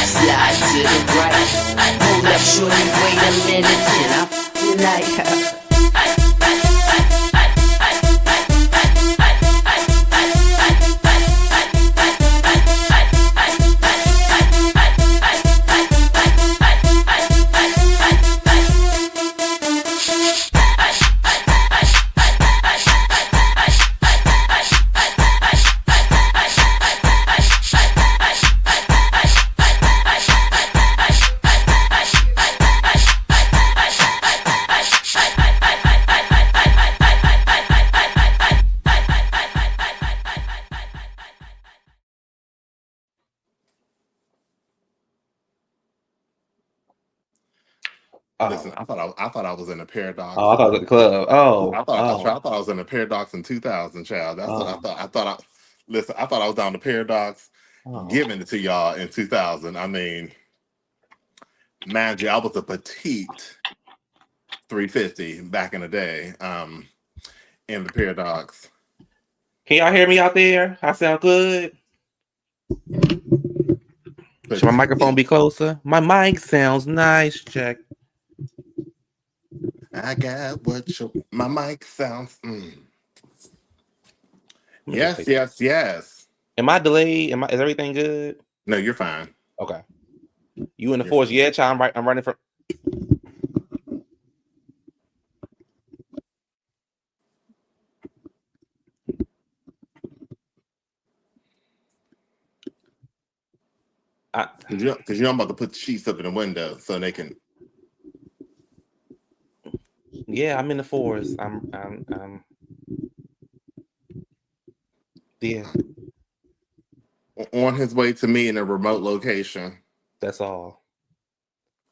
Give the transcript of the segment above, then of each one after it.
slide to the right. Hold up, shorty, wait a minute, can I tonight? Listen, I thought I was in a paradox. I thought it was at the club. I thought I was in a paradox in 2000, child. That's what I thought. Listen, I thought I was down the paradox, giving it to y'all in 2000. I mean, mind you, I was a petite 350 back in the day. In the paradox. Can y'all hear me out there? I sound good. Should my microphone be closer? My mic sounds nice. Check. I got my mic sounds. Yes. Am I delayed? Is everything good? No, you're fine. Okay. You in the force? Yeah, child. I'm running from. Because I'm about to put the sheets up in the window so they can. Yeah, I'm in the forest. Yeah. On his way to me in a remote location. That's all.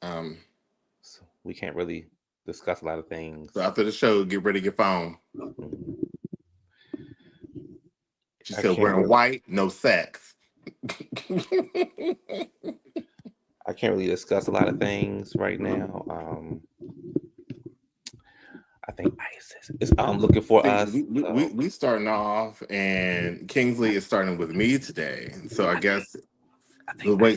So we can't really discuss a lot of things. So after the show, get ready to get phone. She said wearing white, no sex. I can't really discuss a lot of things right now. I think ISIS is looking for us. We starting off, and Kingsley is starting with me today. So I guess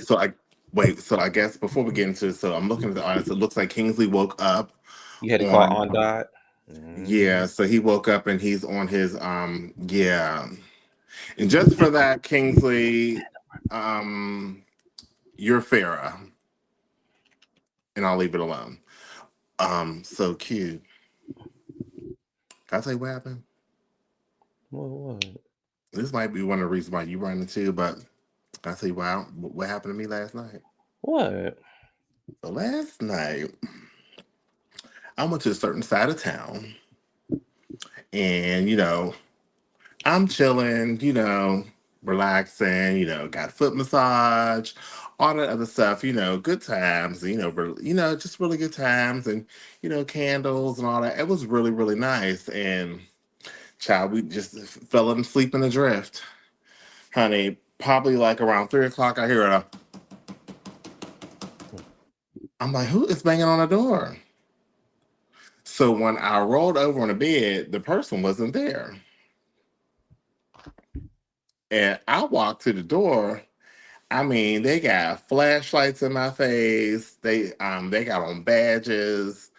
So I guess before we get into it, so I'm looking at the audience. It looks like Kingsley woke up. You had to call on dot. Yeah, so he woke up and he's on his yeah. And just for that, Kingsley, you're Farrah. And I'll leave it alone. So cute. Can I tell you what happened? What? This might be one of the reasons why you run into, but can I tell you what happened to me last night? What? So last night, I went to a certain side of town. And, I'm chilling, relaxing, got foot massage, all that other stuff, good times, just really good times and, candles and all that. It was really, really nice. And child, we just fell asleep in the drift. Honey, probably like around 3 o'clock, I hear I'm like, who is banging on the door? So when I rolled over on the bed, the person wasn't there. And I walked to the door. I mean, they got flashlights in my face. They got on badges,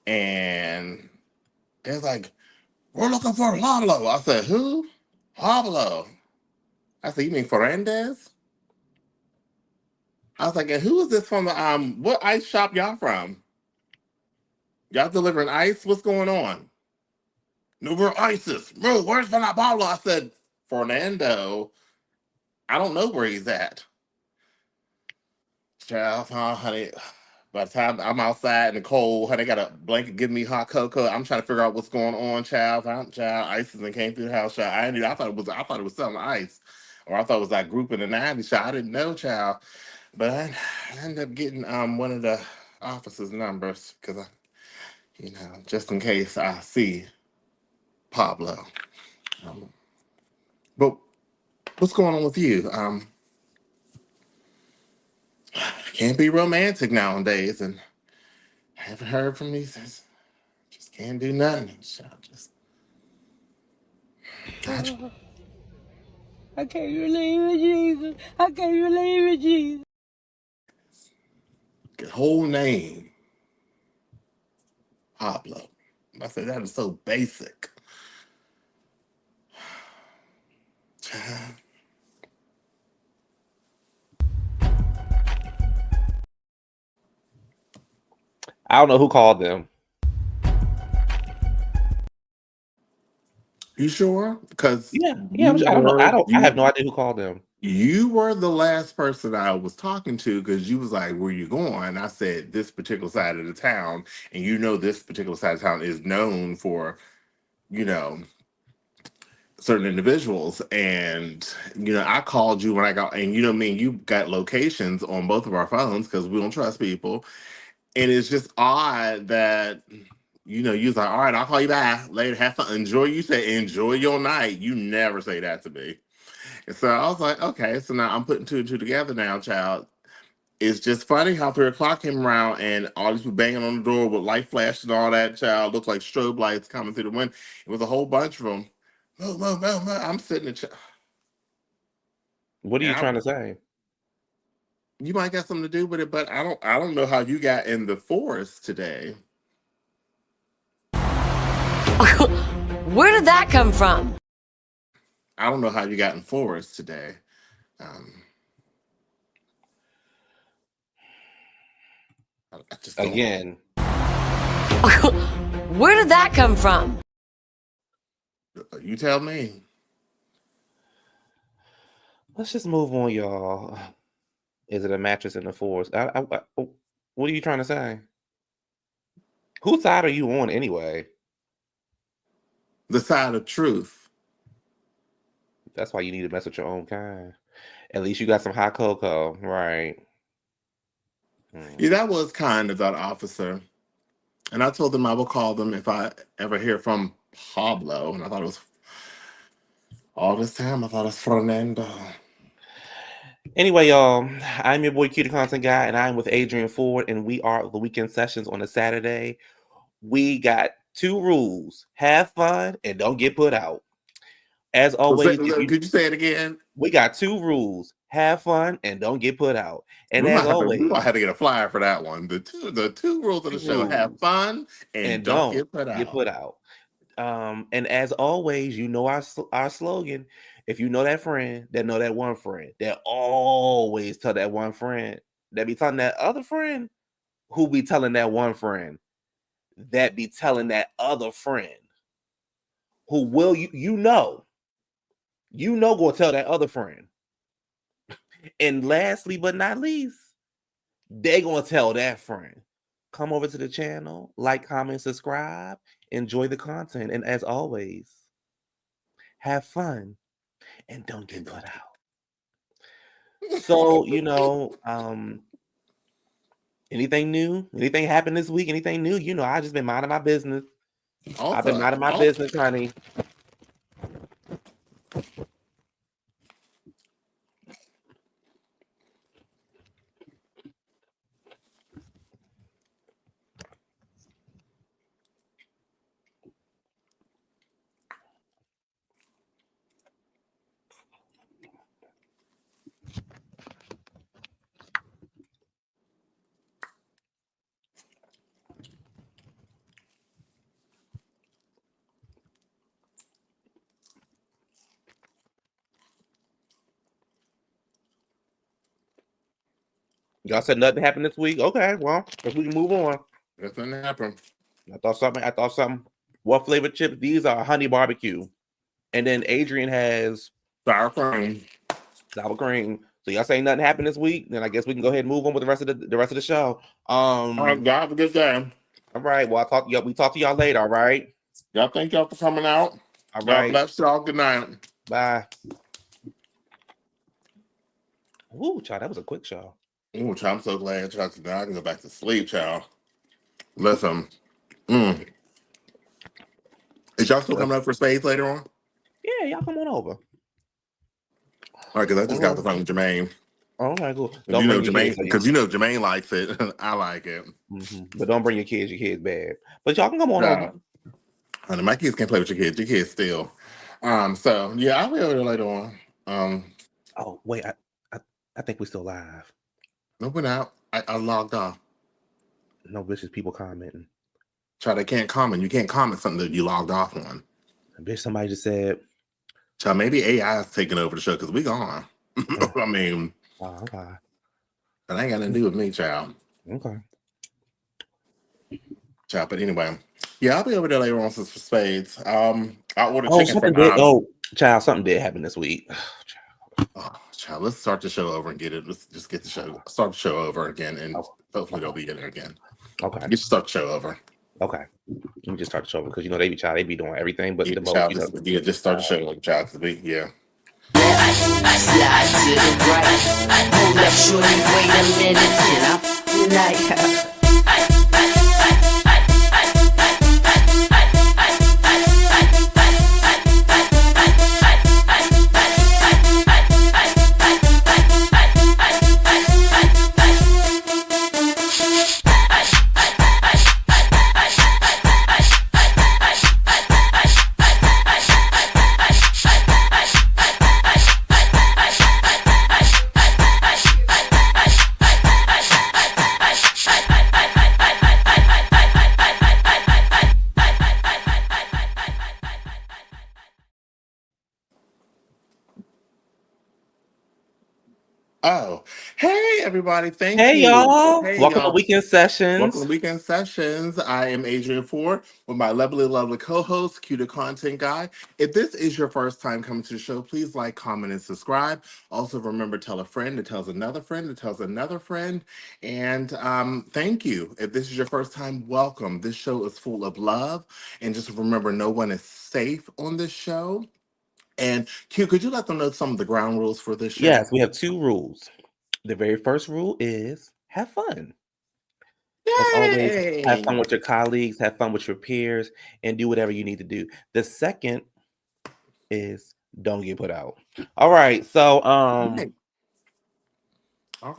and it's like, we're looking for Pablo. I said, who? Pablo. I said, you mean Fernandez? I was like, and who is this from the what ice shop y'all from? Y'all delivering ice? What's going on? No, we're ISIS. Bro, where's Pablo? I said, Fernando. I don't know where he's at. Child, honey. By the time I'm outside in the cold, honey, got a blanket giving me hot cocoa. I'm trying to figure out what's going on, child. ISIS and came through the house, child. I thought it was selling ice, or I thought it was that group in the '90s, child. I didn't know, child. But I ended up getting one of the officers' numbers because just in case I see Pablo. But what's going on with you? Can't be romantic nowadays, and haven't heard from me since. Just can't do nothing. Just gotcha. I can't believe it, Jesus. I can't believe it, Jesus. whole name, Pablo. I said, that is so basic. I don't know who called them. You sure? Because Yeah. I don't know. I have no idea who called them. You were the last person I was talking to because you was like, where you going? I said, this particular side of the town. And you know, this particular side of town is known for, you know, certain individuals. And, you know, I called you when I got, and you know, me and you got locations on both of our phones because we don't trust people. And it's just odd that, you know, you was like, all right, I'll call you back later. Have fun. Enjoy. You say, enjoy your night. You never say that to me. So I was like, okay, so now I'm putting two and two together now, child. It's just funny how 3 o'clock came around and all these people banging on the door with light flash and all that, child. Looked like strobe lights coming through the window. It was a whole bunch of them. No. I'm sitting there. What are you trying to say? You might got something to do with it, but I don't know how you got in the forest today. Where did that come from? I don't know how you got in forest today. I just don't. Again. Where did that come from? You tell me. Let's just move on, y'all. Is it a mattress in the forest? What are you trying to say? Whose side are you on anyway? The side of truth. That's why you need to mess with your own kind. At least you got some hot cocoa, right? Yeah, that was kind of that officer. And I told them I will call them if I ever hear from Pablo. And I thought it was all this time. I thought it was Fernando. Anyway, y'all, I'm your boy Cutie Content Guy, and I'm with Adrienne Ford, and we are the weekend sessions on a Saturday. We got 2 rules: have fun and don't get put out. As always, Could you say it again? We got 2 rules: have fun and don't get put out. And we as might always, have to get a flyer for that one. The two rules of the show: have fun and don't get put out. And as always, you know our slogan. If you know that friend, that know that one friend, that always tell that one friend, that be telling that other friend, who be telling that one friend, that be telling that other friend, who will you know gonna tell that other friend. And lastly but not least, they gonna tell that friend. Come over to the channel, like, comment, subscribe, enjoy the content, and as always, have fun and don't get put out. So, you know, anything new? Anything happened this week? Anything new? You know, I just been minding my business. I've been minding my business, honey. Y'all said nothing happened this week. Okay, well, if we can move on. Nothing happened. I thought something. What flavor chips? These are honey barbecue. And then Adrienne has sour cream. Sour cream. So y'all saying nothing happened this week? Then I guess we can go ahead and move on with the rest of the show. All right, y'all have a good day. All right. Well, we talk to y'all later. All right. Y'all thank y'all for coming out. All God right. bless y'all. Good night. Bye. Ooh, child, that was a quick show. Ooh, child, I'm so glad, child. Now I can go back to sleep, child. Listen. Is y'all still coming up for spades later on? Yeah, y'all come on over. All right, because I just got the phone with Jermaine. All right, cool. Don't bring your Jermaine, because you know Jermaine likes it. I like it. But don't bring your kids. Your kids bad. But y'all can come on over. Honey, my kids can't play with your kids. Your kids still. So yeah, I'll be over there later on. Oh wait, I think we're still live. No, we're not. I logged off. No vicious people commenting. Child, they can't comment. You can't comment something that you logged off on. Bitch, somebody just said. Child, maybe AI is taking over the show because we gone. I mean, Oh, okay. that ain't got nothing to do with me, child. Okay. Child, but anyway, yeah, I'll be over there later on for spades. I ordered Oh, chicken something from did. Oh, child, something did happen this week. Oh, child, let's start the show over and get it. Let's just get the show, start the show over again, and hopefully they'll be in there again. Okay. Just start the show over. Okay. Let me just start the show because they be doing everything but the most. Child, just start the show over, child. Yeah. I slide to the right. Hold up, shorty, wait a minute. Can I tonight? Oh, hey everybody! Thank Hey you. y'all! Hey Welcome to y'all! Weekend Sessions. Welcome to Weekend Sessions. I am Adrienne Ford with my lovely co-host, Cuter Content Guy. If this is your first time coming to the show, please like, comment, and subscribe. Also, remember, tell a friend that tells another friend that tells another friend. And thank you. If this is your first time, welcome. This show is full of love. And just remember, no one is safe on this show. And Q, could you let them know some of the ground rules for this show? Yes, we have 2 rules. The very first rule is have fun. As always, have fun with your colleagues, have fun with your peers, and do whatever you need to do. The second is don't get put out. All right. So All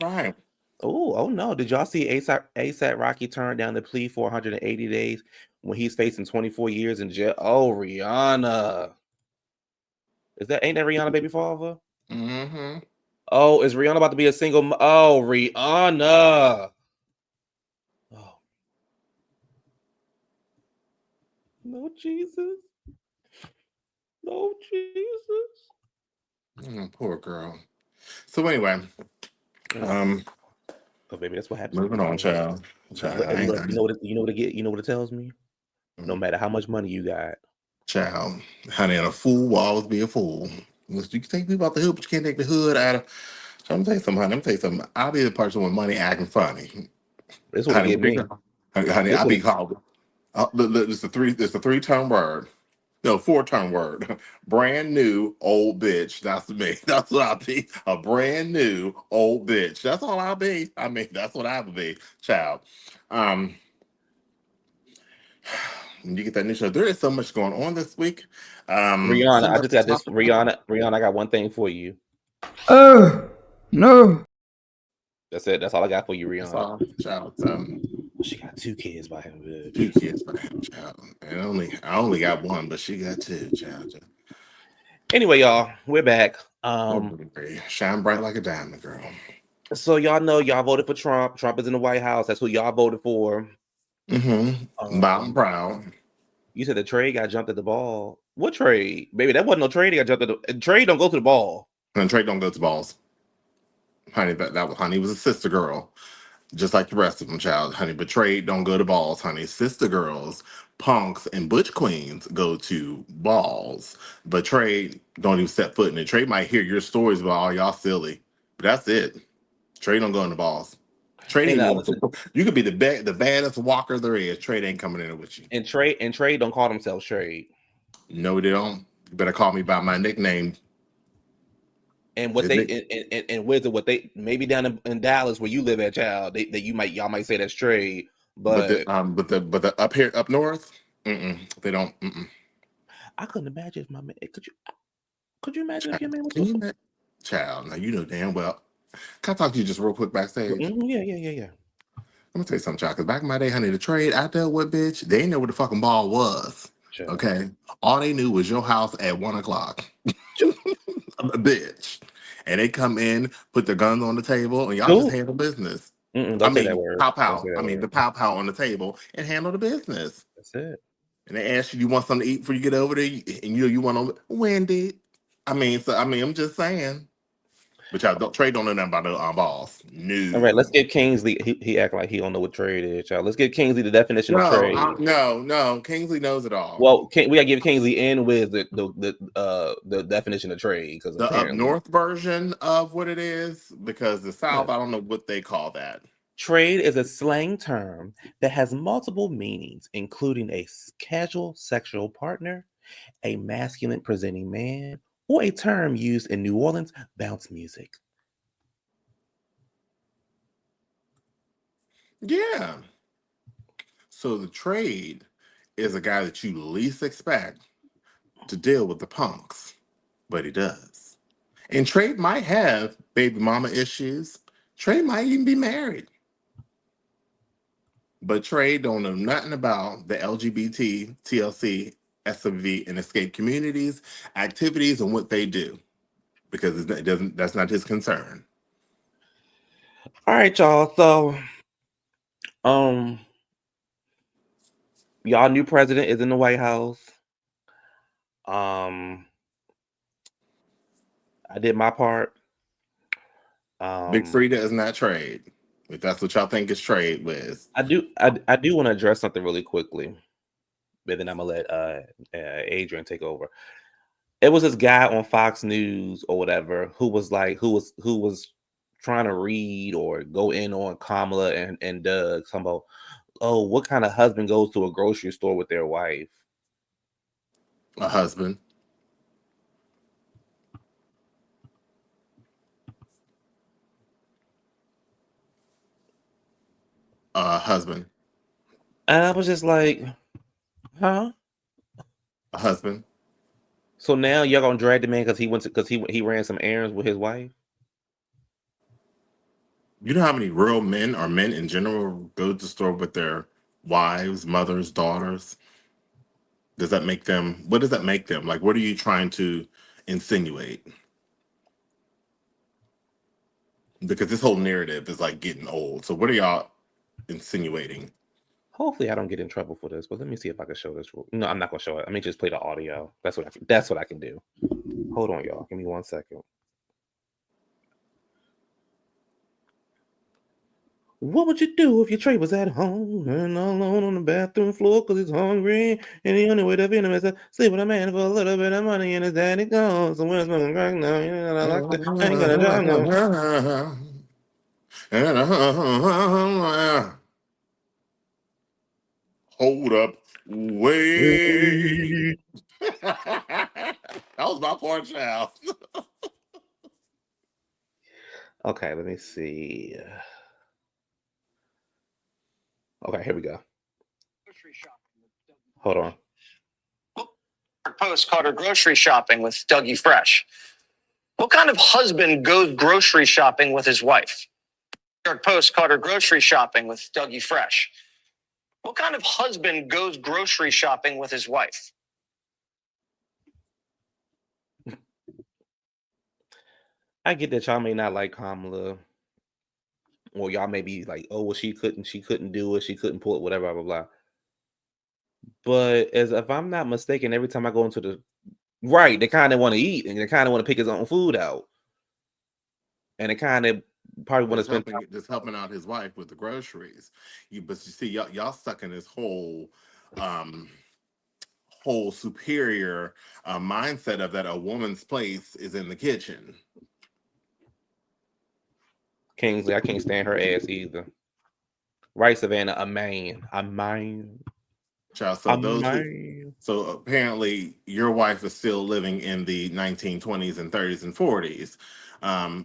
right. Oh no. Did y'all see ASAP Rocky turn down the plea for 180 days when he's facing 24 years in jail? Oh, Rihanna. Ain't that Rihanna baby father? Mm-hmm. Oh, is Rihanna about to be a single? Oh, Rihanna. Oh. No, Jesus. No, Jesus. Poor girl. So anyway, Oh, baby, that's what happens. moving on, child. And look, you know what it tells me? No matter how much money you got. Child, honey, and a fool will always be a fool. You can take people out the hood, but you can't take the hood out of. So I'm gonna tell you something, honey. I'm gonna tell you something. I'll be the person with money acting funny. This would get me. Honey, I'll be called. It's a 3-term word. No, 4-term word. Brand new old bitch. That's me. That's what I'll be. A brand new old bitch. That's all I'll be. I mean, that's what I will be, child. When you get that new show, there is so much going on this week. Rihanna, I just got this. Rihanna, I got one thing for you. No. That's it. That's all I got for you, Rihanna. Child. She got 2 kids by him. Bitch. 2 kids by him, child. And I only got 1, but she got 2, child. Anyway, y'all, we're back. Shine bright like a diamond, girl. So y'all know y'all voted for Trump. Trump is in the White House. That's who y'all voted for. I'm proud. You said the trade got jumped at the ball. What trade? Baby, that wasn't no trade. He got jumped at the trade. Don't go to the ball. And trade don't go to balls. Honey, honey was a sister girl. Just like the rest of them, child, honey. But trade don't go to balls, honey. Sister girls, punks, and butch queens go to balls. But trade don't even set foot in it. Trade might hear your stories about all y'all silly, but that's it. Trade don't go in the balls. Trade ain't you could be the baddest walker there is. Trade ain't coming in with you. And trade don't call themselves trade. No, they don't. You better call me by my nickname. And what and Wizard, what they maybe down in Dallas where you live at, child, y'all might say that's trade, but the up here up north, they don't. I couldn't imagine if my man. Could you imagine if your man was Can you child? Now you know damn well. Can I talk to you just real quick backstage? Yeah. Let me tell you something, child. Because back in my day, honey, the trade I dealt with, bitch, they didn't know what the fucking ball was. Sure. Okay, all they knew was your house at 1:00. Bitch. And they come in, put their guns on the table, and y'all just handle business. Don't I say that mean, word. pow Don't say pow. that I mean, word. the pow pow on the table and handle the business. That's it. And they ask you, you want something to eat before you get over there, and you want to Wendy. I'm just saying. But y'all don't trade on nothing about the boss. All right, No. let's give Kingsley. He act like he don't know what trade is, y'all. Let's give Kingsley the definition of No, trade. no. Kingsley knows it all. Well, we gotta give Kingsley and Wiz the definition of trade because The up apparently north version of what it is, because the yeah. south, I don't know what they call that. Trade is a slang term that has multiple meanings, including a casual sexual partner, a masculine presenting man, or a term used in New Orleans bounce music. Yeah. So the trade is a guy that you least expect to deal with the punks, but he does. And Trade might have baby mama issues. Trade might even be married. But Trade don't know nothing about the LGBT, TLC, SMV, and escape communities, activities, and what they do. Because it doesn't that's not his concern. All right, y'all. So um y'all new president is in the White House. I did my part. Big Frida is not Trade. If that's what y'all think is Trade with. I do want to address something really quickly, but then I'm gonna let Adrian take over. It was this guy on Fox News or whatever who was trying to read or go in on Kamala and Doug talking about, oh, what kind of husband goes to a grocery store with their wife? A husband. Husband. And I was just like, huh? A husband. So now y'all gonna drag the man because he ran some errands with his wife? You know how many real men or men in general go to the store with their wives, mothers, daughters? Does that make them? What does that make them? Like, what are you trying to insinuate? Because this whole narrative is like getting old. So, what are y'all insinuating? Hopefully, I don't get in trouble for this, but let me see if I can show this. No, I'm not gonna show it. I mean, just play the audio. That's what I can do. Hold on, y'all. Give me 1 second. What would you do if your Trey was at home and alone on the bathroom floor because he's hungry and the only way to feed him is to sleep with a man for a little bit of money and his daddy gone? So where's my crack now? You know, I like that. I ain't got a job now. Hold up. Wait. That was my poor child. Okay, let me see. Okay, here we go. Hold on. Post caught her grocery shopping with Dougie Fresh. What kind of husband goes grocery shopping with his wife? New York Post caught her grocery shopping with Dougie Fresh. What kind of husband goes grocery shopping with his wife? I get that y'all may not like Kamala, or y'all may be like, oh, well, she couldn't do it, she couldn't pull it, whatever, blah blah blah. But as if I'm not mistaken, every time I go into the right, they kind of want to eat and they kind of want to pick his own food out, and they kind of probably want to spend just helping out his wife with the groceries. But you see, y'all stuck in this whole superior mindset of that a woman's place is in the kitchen. Kingsley. I can't stand her ass either. Right, Savannah, a man. Child, So so apparently your wife is still living in the 1920s and 30s and 40s,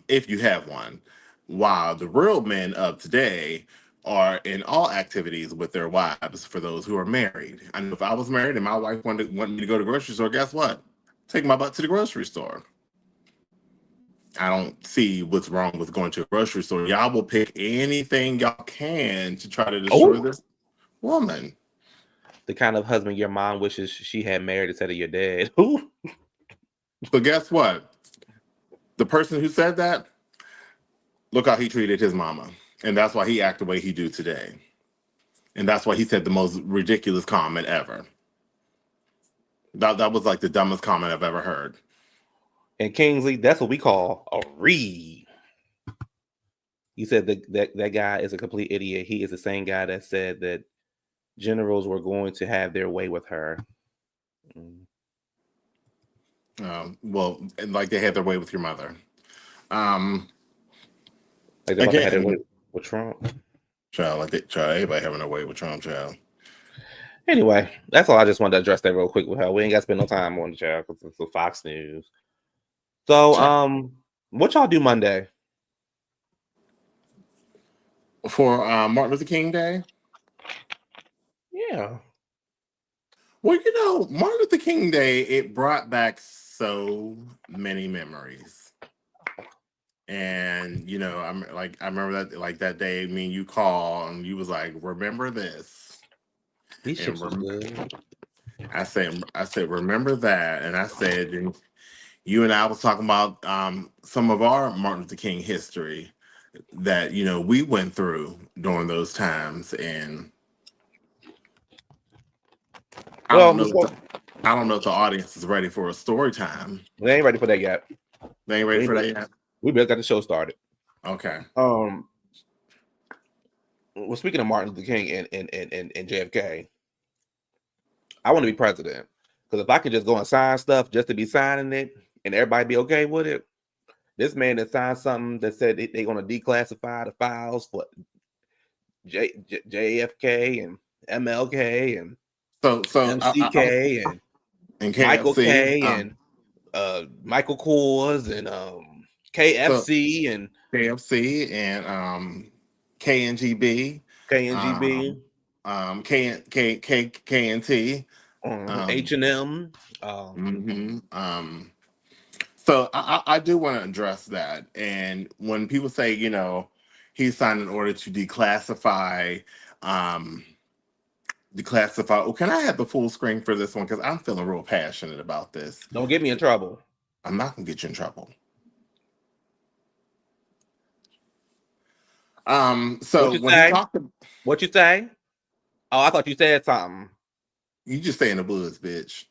if you have one, while the real men of today are in all activities with their wives for those who are married. I know if I was married and my wife wanted me to go to the grocery store, guess what? Take my butt to the grocery store. I don't see what's wrong with going to a grocery store. Y'all will pick anything y'all can to try to destroy this woman. The kind of husband your mom wishes she had married instead of your dad. Who? So guess what? The person who said that, look how he treated his mama. And that's why he acted the way he do today. And that's why he said the most ridiculous comment ever. That was like the dumbest comment I've ever heard. And Kingsley, that's what we call a read. He said that guy is a complete idiot. He is the same guy that said that generals were going to have their way with her. Well, like they had their way with your mother. Like they about to have their way with Trump. Child, everybody having their way with Trump, child. Anyway, that's all. I just wanted to address that real quick with her. We ain't got to spend no time on the child because it's the Fox News. So, what y'all do Monday? For Martin Luther King Day? Yeah. Well, you know, Martin Luther King Day, it brought back so many memories. And, you know, I remember that, like, that day, me and you called, and you was like, remember this. These chips are good. I said, remember that. And I said, and you and I was talking about some of our Martin Luther King history that, you know, we went through during those times. And I don't know if the audience is ready for a story time. They ain't ready for that yet. They ain't ready for that yet? We better got the show started. Okay. Well, speaking of Martin Luther King and JFK, I want to be president. Because if I could just go and sign stuff just to be signing it and everybody be okay with it, this man that signed something that said they're going to declassify the files for JFK and MLK and MCK and Michael K and Michael Kors and KFC and KNGB, KNGB, KNT, H&M. So I do want to address that. And when people say, you know, he signed an order to declassify. Oh, can I have the full screen for this one? Because I'm feeling real passionate about this. Don't get me in trouble. I'm not gonna get you in trouble. So when he talked, what you say? Oh, I thought you said something. You just stay in the woods, bitch.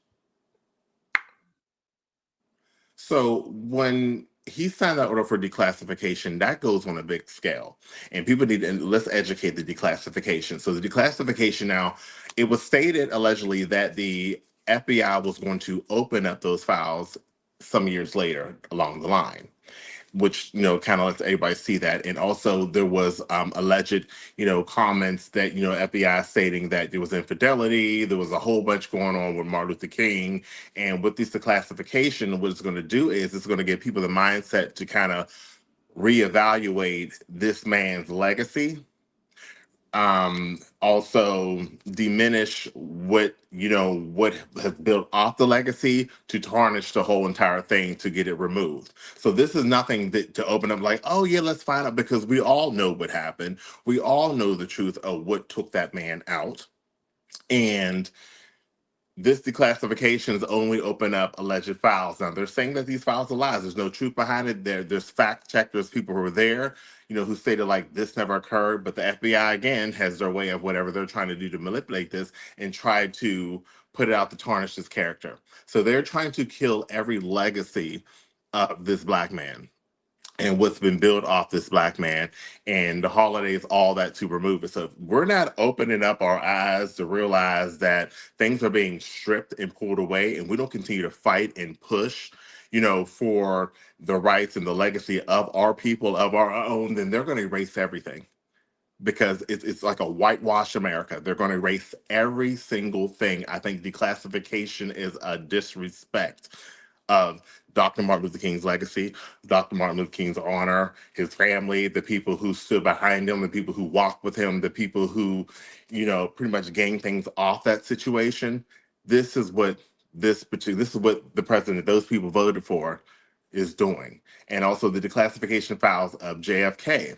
So when he signed that order for declassification, that goes on a big scale. And people need to, let's educate the declassification. So the declassification now, it was stated allegedly that the FBI was going to open up those files some years later along the line, which, you know, kind of lets everybody see that. And also there was alleged, you know, comments that, you know, FBI stating that there was infidelity. There was a whole bunch going on with Martin Luther King. And with this declassification, what it's going to do is it's going to give people the mindset to kind of reevaluate this man's legacy. Also diminish what, you know, what has built off the legacy to tarnish the whole entire thing to get it removed. So this is nothing that to open up like, oh yeah, let's find out, because we all know what happened. We all know the truth of what took that man out. And this declassification is only open up alleged files. Now they're saying that these files are lies. There's no truth behind it. There's fact checkers, people who were there, you know, who stated like this never occurred. But the FBI again has their way of whatever they're trying to do to manipulate this and try to put it out to tarnish this character. So they're trying to kill every legacy of this black man and what's been built off this black man, and the holidays, all that, to remove it. So we're not opening up our eyes to realize that things are being stripped and pulled away, and we don't continue to fight and push, you know, for the rights and the legacy of our people, of our own, then they're going to erase everything. Because it's like a whitewash America. They're going to erase every single thing. I think declassification is a disrespect of Dr. Martin Luther King's legacy, Dr. Martin Luther King's honor, his family, the people who stood behind him, the people who walked with him, the people who, you know, pretty much gained things off that situation. This is what this is what the president those people voted for is doing. And also the declassification files of JFK.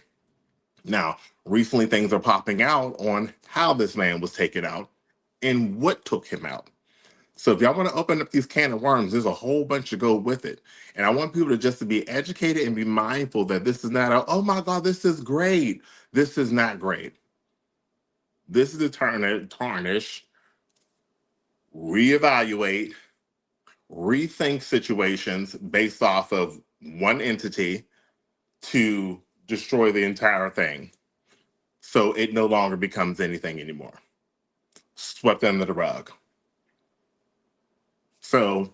Now, recently things are popping out on how this man was taken out and what took him out. So if y'all want to open up these can of worms, there's a whole bunch to go with it. And I want people to just to be educated and be mindful that this is not a, oh my God, this is great. This is not great. This is a tarnish, reevaluate, rethink situations based off of one entity to destroy the entire thing. So it no longer becomes anything anymore. Swept under the rug. So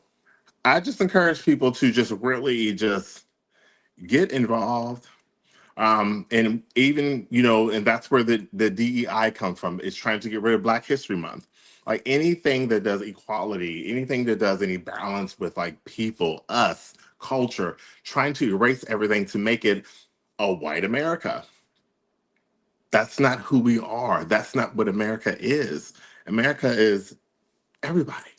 I just encourage people to just really just get involved. And even, and that's where the DEI comes from. It's trying to get rid of Black History Month. Like anything that does equality, anything that does any balance with like people, us, culture, trying to erase everything to make it a white America. That's not who we are. That's not what America is. America is everybody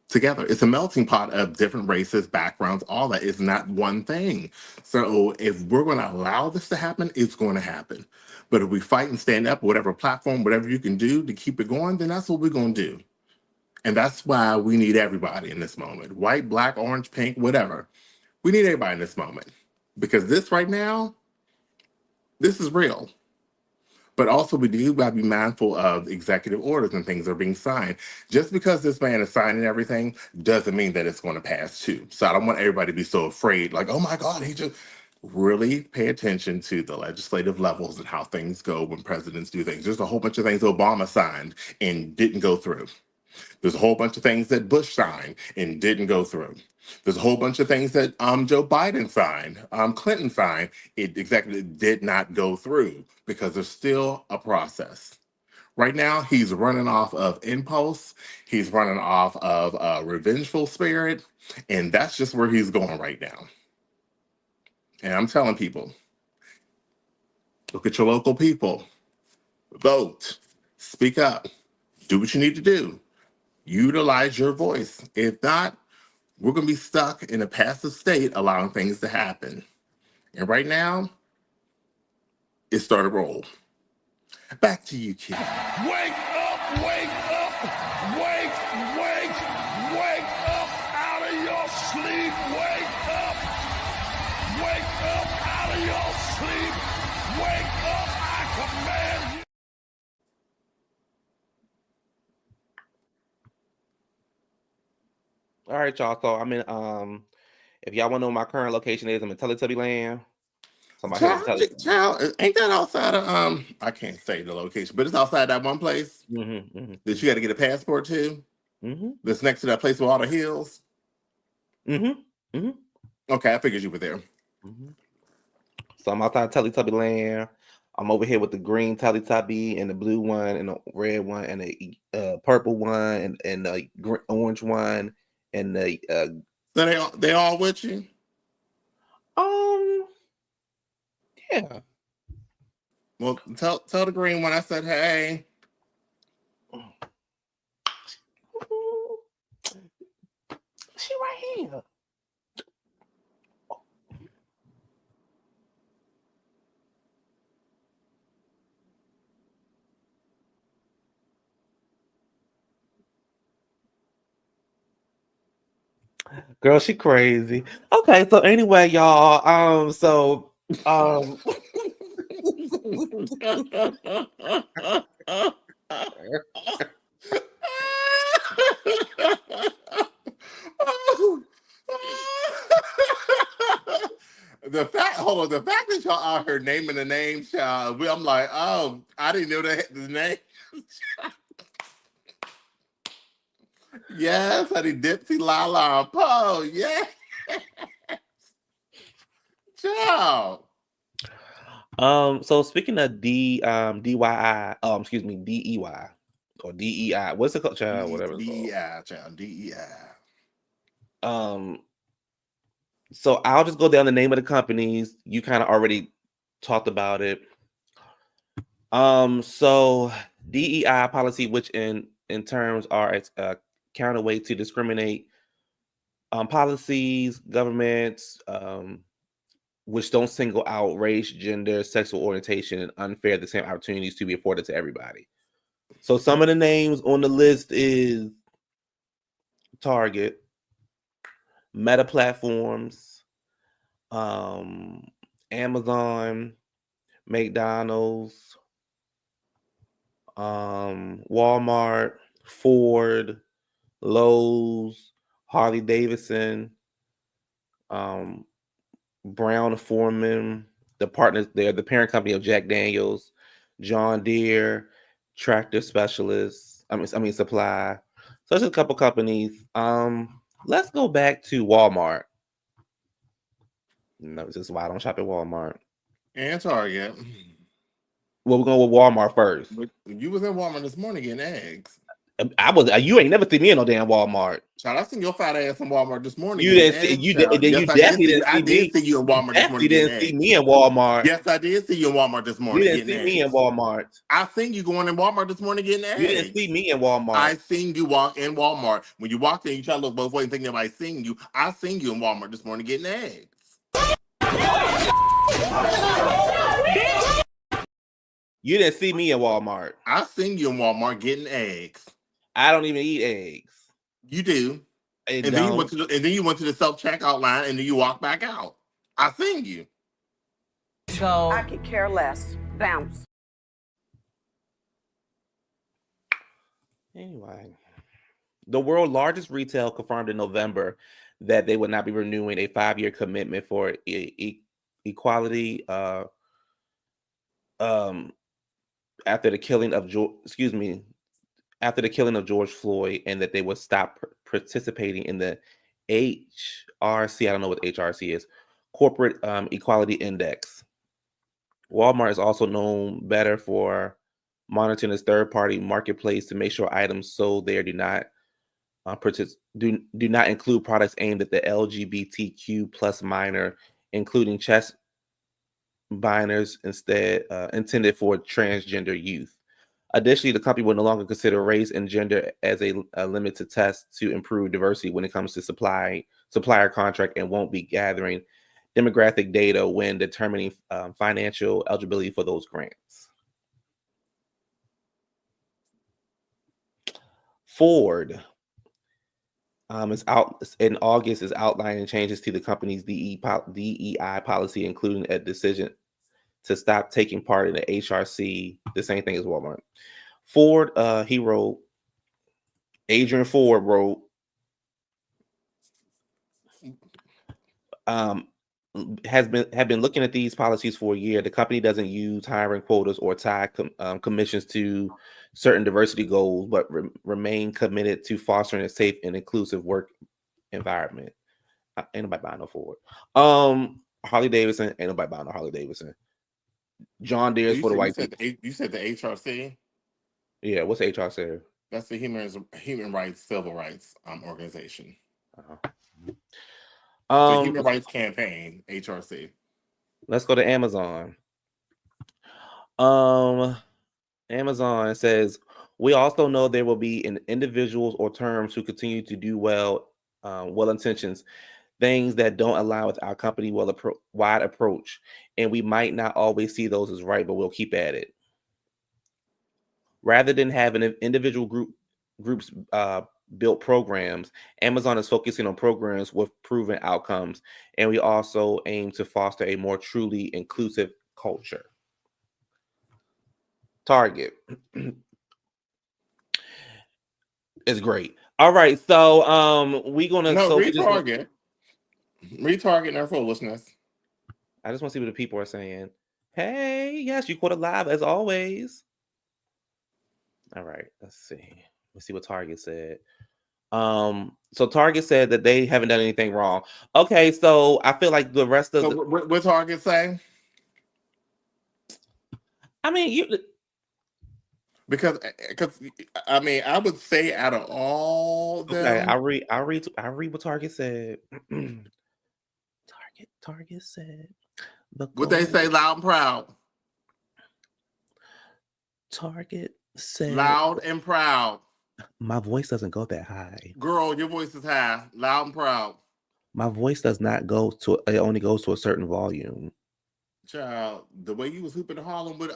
together. It's a melting pot of different races, backgrounds, all that. Is not one thing. So if we're going to allow this to happen, it's going to happen. But if we fight and stand up, whatever platform, whatever you can do to keep it going, then that's what we're going to do. And that's why we need everybody in this moment. White, black, orange, pink, whatever. We need everybody in this moment. Because this right now, this is real. But also, we do got to be mindful of executive orders and things that are being signed. Just because this man is signing everything doesn't mean that it's going to pass too. So I don't want everybody to be so afraid, like, oh my God, he just really pay attention to the legislative levels and how things go when presidents do things. There's a whole bunch of things Obama signed and didn't go through. There's a whole bunch of things that Bush signed and didn't go through. There's a whole bunch of things that Joe Biden signed, Clinton signed, it exactly did not go through because there's still a process. Right now, he's running off of impulse. He's running off of a revengeful spirit. And that's just where he's going right now. And I'm telling people, look at your local people. Vote. Speak up. Do what you need to do. Utilize your voice. If not, we're going to be stuck in a passive state, allowing things to happen. And right now, it started to roll. Back to you, kid. Wake up, wake up, wake, wake, wake up out of your sleep, wake up out of your sleep, wake up, I command you. All right, y'all. So I'm in. If y'all want to know what my current location is, I'm in Teletubby Land. So my head Child, ain't that outside of I can't say the location, but it's outside that one place that you got to get a passport to. That's next to that place with all the hills. Okay, I figured you were there. So I'm outside Teletubby Land. I'm over here with the green Teletubby and the blue one and the red one and the purple one and the orange one and the So they all with you? Yeah. Well, tell the green one I said hey. She right here. Girl, she crazy. Okay, so anyway, y'all. The fact that y'all out here naming the names, child, I'm like, oh, I didn't know the name. Yes, honey, Dipsy, Lala, and Poe, yeah. Child. So speaking of DYI, excuse me, DEY or DEI, what's it called, child? Whatever it's called. DEI, child, DEI. So I'll just go down the name of the companies. You kind of already talked about it. So DEI policy, which in terms are a counterweight to discriminate policies, governments, which don't single out race, gender, sexual orientation, and unfair the same opportunities to be afforded to everybody. So some of the names on the list is Target, Meta Platforms, Amazon, McDonald's, Walmart, Ford, Lowe's, Harley Davidson, Brown Foreman, they're the parent company of Jack Daniels, John Deere, Tractor Specialists, Supply. So there's a couple companies. Let's go back to Walmart. No, this is why I don't shop at Walmart. And Target. Well, we're going with Walmart first. But you was in Walmart this morning getting eggs. You ain't never seen me in no damn Walmart. Child, I seen your fat ass in Walmart this morning. You didn't see you. Child. Yes, you definitely didn't see me. I did see you in Walmart this morning. You didn't see me in Walmart. Yes, I did see you in Walmart this morning. You didn't see me in Walmart. I seen you going in Walmart this morning getting eggs. You didn't see me in Walmart. I seen you walk in Walmart. When you walked in, you try to look both ways and think nobody seen you. I seen you in Walmart this morning getting eggs. You didn't see me in Walmart. I seen you in Walmart getting eggs. I don't even eat eggs. You do. And then you went to the self-checkout line and then you walked back out. I seen you. So I could care less. Bounce. Anyway, the world's largest retail confirmed in November that they would not be renewing a 5-year commitment for equality after the killing of George Floyd, and that they would stop participating in the HRC. I don't know what HRC is. Corporate Equality Index. Walmart is also known better for monitoring its third-party marketplace to make sure items sold there do not include products aimed at the LGBTQ plus minor, including chest binders intended for transgender youth. Additionally, the company will no longer consider race and gender as a limit to test to improve diversity when it comes to supplier contract, and won't be gathering demographic data when determining financial eligibility for those grants. Ford is out in August, is outlining changes to the company's DEI policy, including a decision to stop taking part in the HRC, the same thing as Walmart. Ford, Adrian Ford wrote, have been looking at these policies for a year. The company doesn't use hiring quotas or tie commissions to certain diversity goals, but remain committed to fostering a safe and inclusive work environment. Ain't nobody buying no Ford. Harley Davidson, ain't nobody buying no Harley Davidson. John Deere's for the white people. You said the HRC? Yeah, what's HRC? That's the Human Rights Civil Rights organization. The Human Rights Campaign, HRC. Let's go to Amazon. Amazon says, we also know there will be individuals or terms who continue to do well-intentions, things that don't align with our company wide approach, and we might not always see those as right, but we'll keep at it. Rather than having individual groups built programs, Amazon is focusing on programs with proven outcomes, and we also aim to foster a more truly inclusive culture. Target is great. All right, so read Target. Read Target their foolishness. I just want to see what the people are saying. Hey, yes, you caught it live as always. All right, let's see. Let's see what Target said. So Target said that they haven't done anything wrong. Okay, so I feel like the rest of what Target say? I mean, because I mean, I would say out of all them, okay, I read what Target said. Target said what they say loud and proud. Target said loud and proud. My voice doesn't go that high. Girl, your voice is high, loud and proud. My voice does not go to, it only goes to a certain volume. Child, the way you was hooping in Harlem with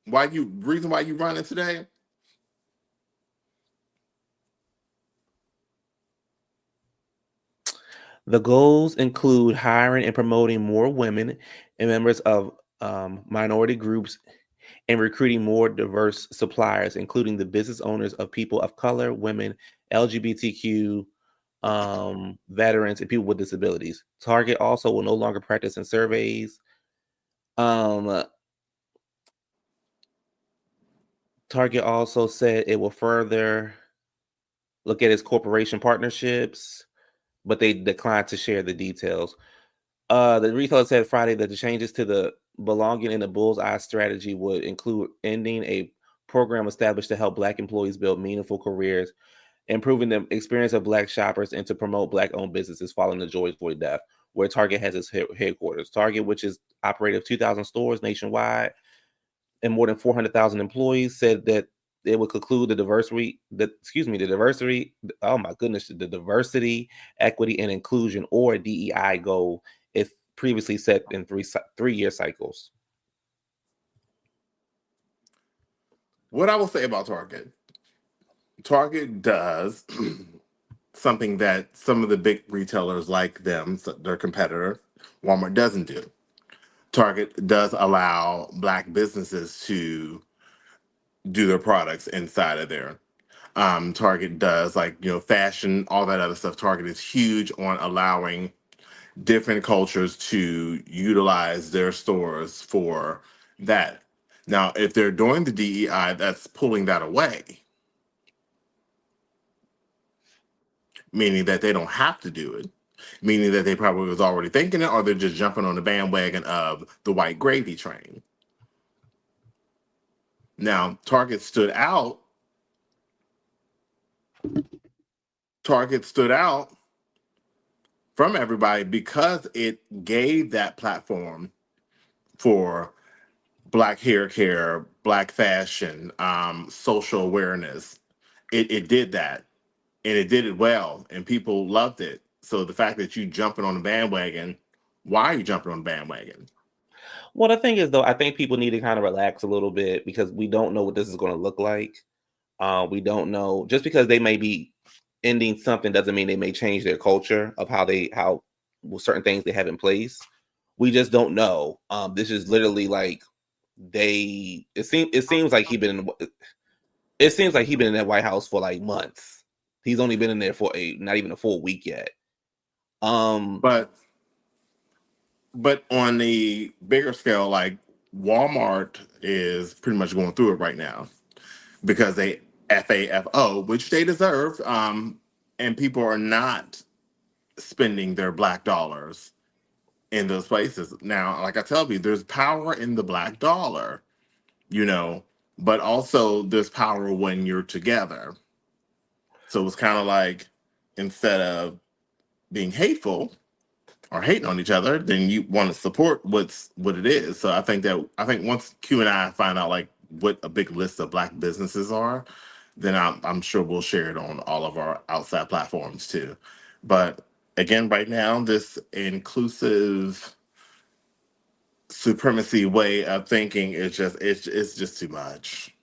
reason why you running today? The goals include hiring and promoting more women and members of minority groups and recruiting more diverse suppliers, including the business owners of people of color, women, LGBTQ, veterans, and people with disabilities. Target also will no longer practice in surveys. Target also said it will further look at its corporation partnerships, but they declined to share the details. The retailer said Friday that the changes to the belonging in the bullseye strategy would include ending a program established to help Black employees build meaningful careers, improving the experience of Black shoppers, and to promote Black-owned businesses following the George Floyd death, where Target has its headquarters. Target, which is operated 2,000 stores nationwide and more than 400,000 employees, said that it would conclude the diversity, oh my goodness, the diversity, equity, and inclusion, or DEI goal, if previously set in 3-year cycles. What I will say about Target does something that some of the big retailers like them, their competitor, Walmart, doesn't do. Target does allow Black businesses to do their products inside of there. Target does, like, fashion, all that other stuff. Target is huge on allowing different cultures to utilize their stores for that. Now, if they're doing the DEI, that's pulling that away, meaning that they don't have to do it, meaning that they probably was already thinking it, or they're just jumping on the bandwagon of the white gravy train. Now, Target stood out from everybody because it gave that platform for Black hair care, Black fashion, social awareness. It did that, and it did it well, and people loved it. So the fact that you jumping on the bandwagon, why are you jumping on the bandwagon? Well, the thing is, though, I think people need to kind of relax a little bit because we don't know what this is going to look like. We don't know. Just because they may be ending something doesn't mean they may change their culture of how certain things they have in place. We just don't know. This is literally like it seems like he been in it seems like he's been in that White House for like months. He's only been in there for not even a full week yet. But on the bigger scale, like Walmart is pretty much going through it right now because they FAFO, which they deserve, and people are not spending their Black dollars in those places. Now, like I tell you, there's power in the Black dollar, but also there's power when you're together. So it's kind of like, instead of being hateful or hating on each other, then you want to support what it is. So I think once Q and I find out like what a big list of Black businesses are, then I'm sure we'll share it on all of our outside platforms too. But again, right now, this inclusive supremacy way of thinking is just too much.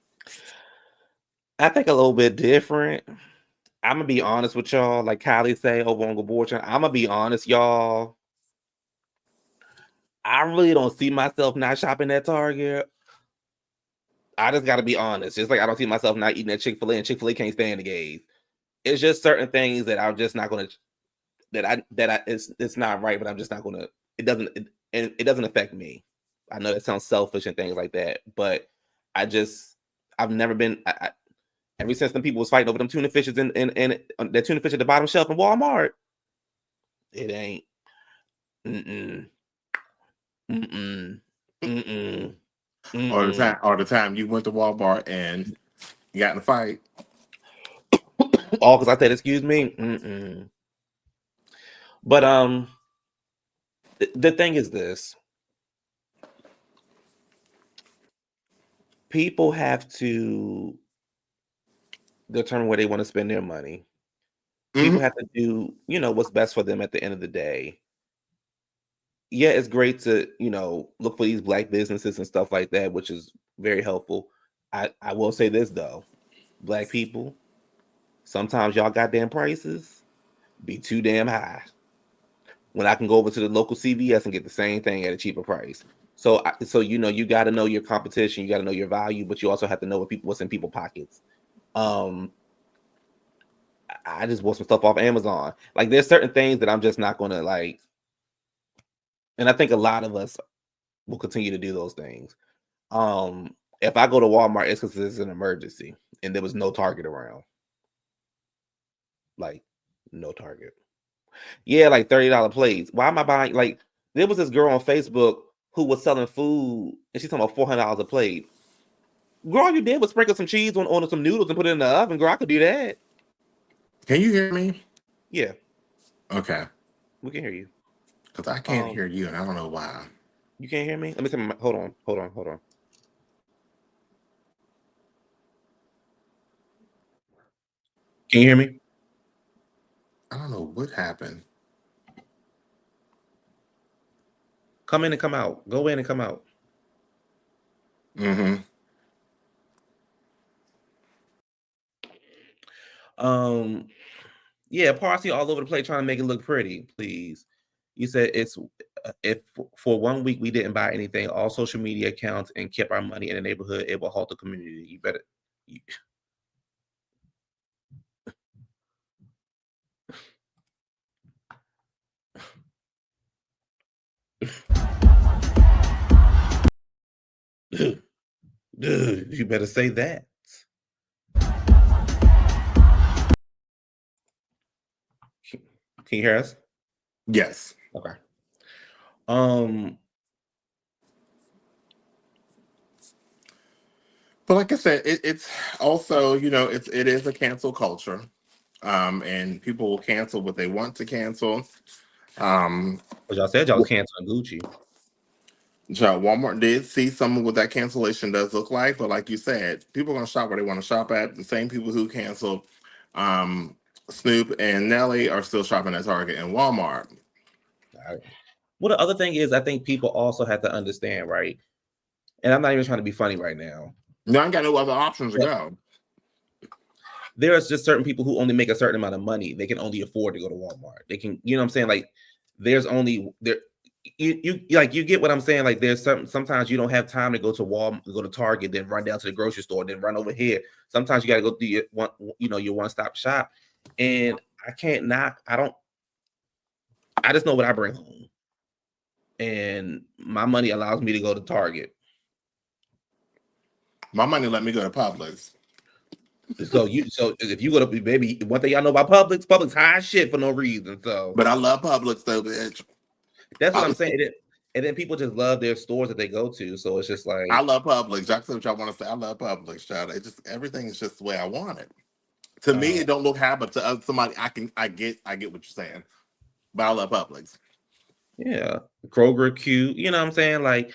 I think a little bit different. I'm gonna be honest with y'all, like Kylie say over on abortion. I'm gonna be honest, y'all. I really don't see myself not shopping at Target. I just gotta be honest. Just like I don't see myself not eating at Chick-fil-A, and Chick-fil-A can't stand the gays. It's just certain things that I'm just not gonna it's not right, but I'm just not gonna. It doesn't affect me. I know that sounds selfish and things like that, but I've never been. Ever since them people was fighting over them tuna fishes and the tuna fish at the bottom shelf in Walmart, it ain't. Mm-mm. Mm-mm. Mm-mm. Mm-mm. Or the time you went to Walmart and you got in a fight. All because I said, excuse me. Mm-mm. But the thing is this. People have to determine where they want to spend their money. People have to do, what's best for them at the end of the day. Yeah, it's great to, look for these Black businesses and stuff like that, which is very helpful. I will say this though, Black people, sometimes y'all goddamn prices be too damn high. when I can go over to the local CVS and get the same thing at a cheaper price. So, you got to know your competition, you got to know your value, but you also have to know what's in people's pockets. I just bought some stuff off Amazon. Like, there's certain things that I'm just not going to like, and I think a lot of us will continue to do those things. If I go to Walmart, it's because it's an emergency and there was no Target around. Like, no Target. Yeah, like $30 plates. Why am I buying? Like, there was this girl on Facebook who was selling food, and she's talking about $400 a plate. Girl, all you did was sprinkle some cheese on some noodles and put it in the oven. Girl, I could do that. Can you hear me? Yeah. Okay. We can hear you. Because I can't hear you, and I don't know why. You can't hear me? Let me tell you. Hold on. Can you hear me? I don't know what happened. Come in and come out. Go in and come out. Mm-hmm. Yeah, parsley all over the place trying to make it look pretty, please. You said if for 1 week we didn't buy anything, all social media accounts, and kept our money in the neighborhood, it will halt the community. You better. Dude, you better say that. Can you hear us? Yes. Okay. But like I said, it's also, it is a cancel culture. And people will cancel what they want to cancel. But y'all said y'all was canceling Gucci. Walmart did see some of what that cancellation does look like, but like you said, people are gonna shop where they want to shop at. The same people who canceled Snoop and Nelly are still shopping at Target and Walmart. Well, the other thing is, I think people also have to understand, right? And I'm not even trying to be funny right now. No, I ain't got no other options to go. There's just certain people who only make a certain amount of money. They can only afford to go to Walmart. They can, you know what I'm saying? Like, there's only there. You get what I'm saying? Like, there's sometimes you don't have time to go to Walmart, go to Target, then run down to the grocery store, then run over here. Sometimes you got to go through your one-stop shop. And I can't knock. I just know what I bring home, and my money allows me to go to Target. My money let me go to Publix. So if you go to, baby, one thing y'all know about Publix high shit for no reason. So, but I love Publix though, bitch. That's what I'm saying. And then people just love their stores that they go to. So it's just like, I love Publix. That's what y'all want to say. I love Publix, child. It just, everything is just the way I want it. To me, it don't look high, but to somebody, I get what you're saying. But I love Publix. Yeah, Kroger, cute. You know what I'm saying? Like,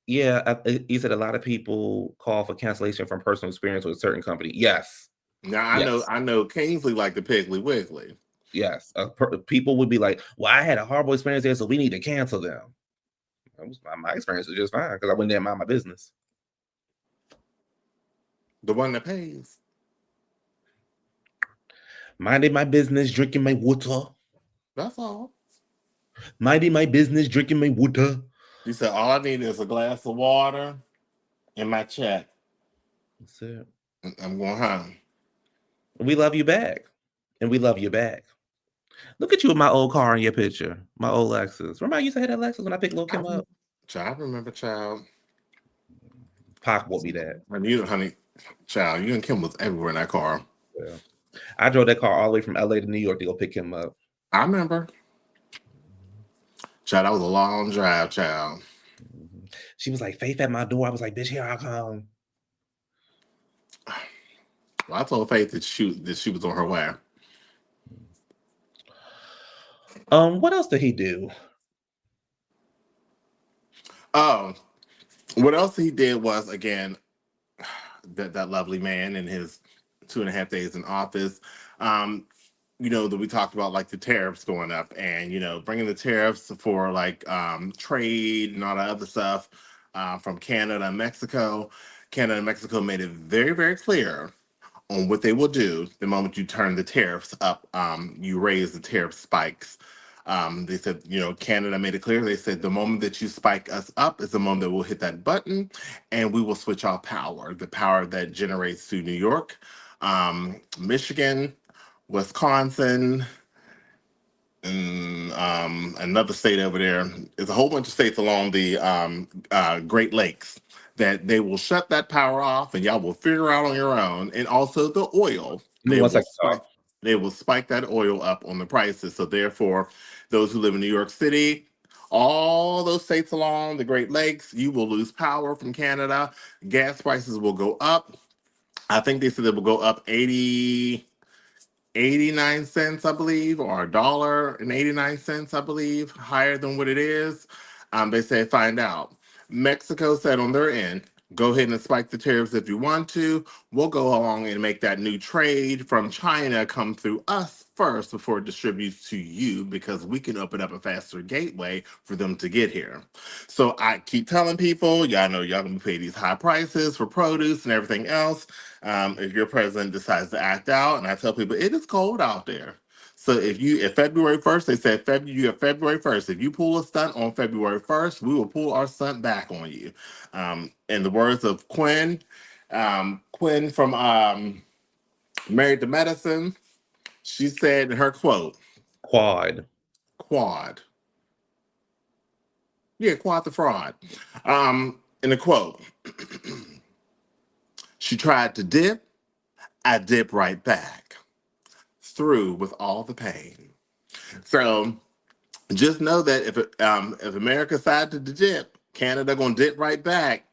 yeah, you said a lot of people call for cancellation from personal experience with a certain company. Yes. Now I know Kingsley like the Piggly Wiggly. Yes, people would be like, "Well, I had a horrible experience there, so we need to cancel them." My experience was just fine because I went there and mind my business. The one that pays. Minding my business, drinking my water. That's all. Minding my business, drinking my water. You said all I need is a glass of water and my check. That's it. I'm going home. We love you back, and we love you back. Look at you with my old car in your picture, my old Lexus. Remember I used to have that Lexus when I picked Lil' Kim up? Child, remember, child. Pac bought me that. And you, honey, child, you and Kim was everywhere in that car. Yeah. I drove that car all the way from LA to New York to go pick him up. I remember. Child, that was a long drive, child. She was like, Faith at my door. I was like, bitch, here I come. Well, I told Faith that she was on her way. What else did he do? Oh, what else he did was, again, that lovely man in his 2.5 days in office. That we talked about, like the tariffs going up and, bringing the tariffs for like trade and all that other stuff from Canada and Mexico. Canada and Mexico made it very, very clear on what they will do the moment you turn the tariffs up, you raise the tariff spikes They said, Canada made it clear. They said the moment that you spike us up is the moment that we'll hit that button and we will switch off power, the power that generates through New York, Michigan, Wisconsin, and another state over there. There's a whole bunch of states along the Great Lakes that they will shut that power off, and y'all will figure out on your own. And also the oil, Give me one second, dog. they will spike that oil up on the prices. So therefore, those who live in New York City, all those states along the Great Lakes, you will lose power from Canada. Gas prices will go up. I think they said they will go up 89 cents, I believe, or $1.89, I believe, higher than what it is. They said find out. Mexico said on their end, go ahead and spike the tariffs if you want to. We'll go along and make that new trade from China come through us first before it distributes to you, because we can open up a faster gateway for them to get here. So I keep telling people, y'all know y'all gonna pay these high prices for produce and everything else. If your president decides to act out, and I tell people it is cold out there. So if February 1st, they said you have February 1st. If you pull a stunt on February 1st, we will pull our stunt back on you. In the words of Quinn from Married to Medicine, she said in her quote, Quad. Yeah, Quad the fraud. In the quote, she tried to dip, I dip right back, through with all the pain. So just know that if America decided to dip, Canada gonna dip right back,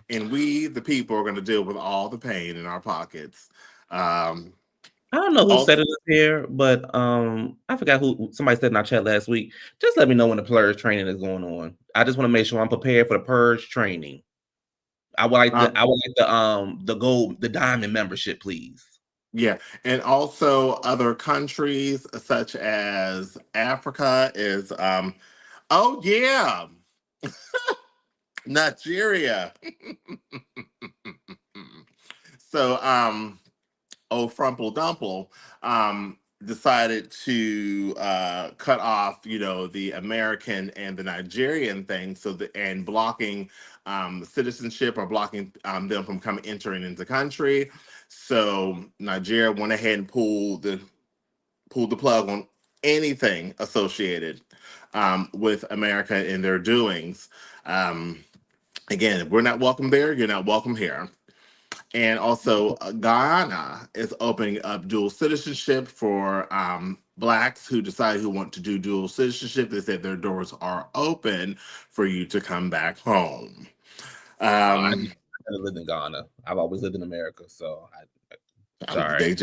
and we, the people, are gonna deal with all the pain in our pockets. I don't know who said it here, but I forgot who. Somebody said in our chat last week. Just let me know when the purge training is going on. I just want to make sure I'm prepared for the purge training. I would like the gold, the diamond membership, please. Yeah, and also other countries such as Africa is oh yeah, Nigeria. So Frumple Dumple decided to cut off, the American and the Nigerian thing, and blocking citizenship, or blocking them from entering into the country. So Nigeria went ahead and pulled the plug on anything associated with America and their doings. Again, if we're not welcome there, you're not welcome here. And also, Guyana is opening up dual citizenship for Blacks who decide who want to do dual citizenship. They said their doors are open for you to come back home. I never lived in Ghana. I've always lived in America, so sorry. They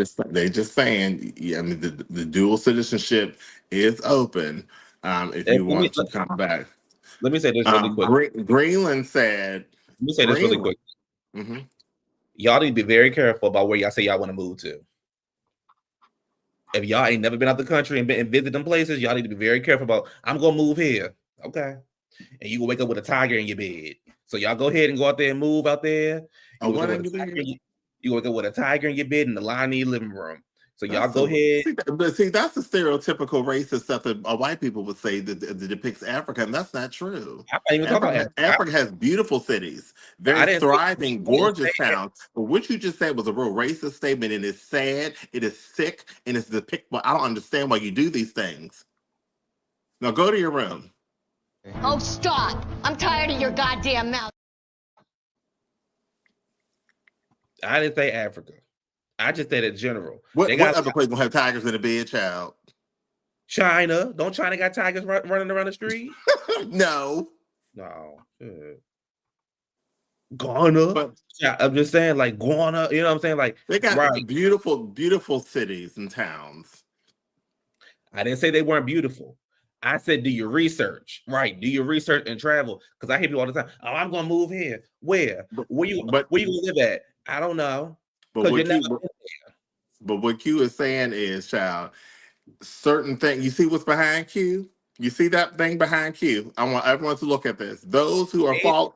just saying, yeah. I mean, the dual citizenship is open if you want to come back. Let me say this really quick. Greenland said. Let me say this really quick. Mm-hmm. Y'all need to be very careful about where y'all say y'all want to move to. If y'all ain't never been out the country and visit them places, y'all need to be very careful about, I'm going to move here. Okay. And you can wake up with a tiger in your bed. So y'all go ahead and go out there and move out there. You wake up with a tiger in your bed and the lion in your living room. So y'all go ahead. See, that's the stereotypical racist stuff that white people would say that depicts Africa, and that's not true. Africa has beautiful cities, very thriving, gorgeous towns. But what you just said was a real racist statement, and it's sad, it is sick, and it's depictable. I don't understand why you do these things. Now go to your room. Oh, stop! I'm tired of your goddamn mouth. I didn't say Africa. I just said in general. What other place gonna have tigers in the bed, child? China. Don't China got tigers running around the street? No. Ghana. But yeah, I'm just saying, like Ghana. You know what I'm saying? Like they got beautiful, beautiful cities and towns. I didn't say they weren't beautiful. I said, do your research, right? Do your research and travel, because I hear people all the time. Oh, I'm gonna move here. Where? Where you gonna live at? I don't know. But what Q is saying is, child, certain things. You see what's behind Q? You see that thing behind Q? I want everyone to look at this. Those who are following,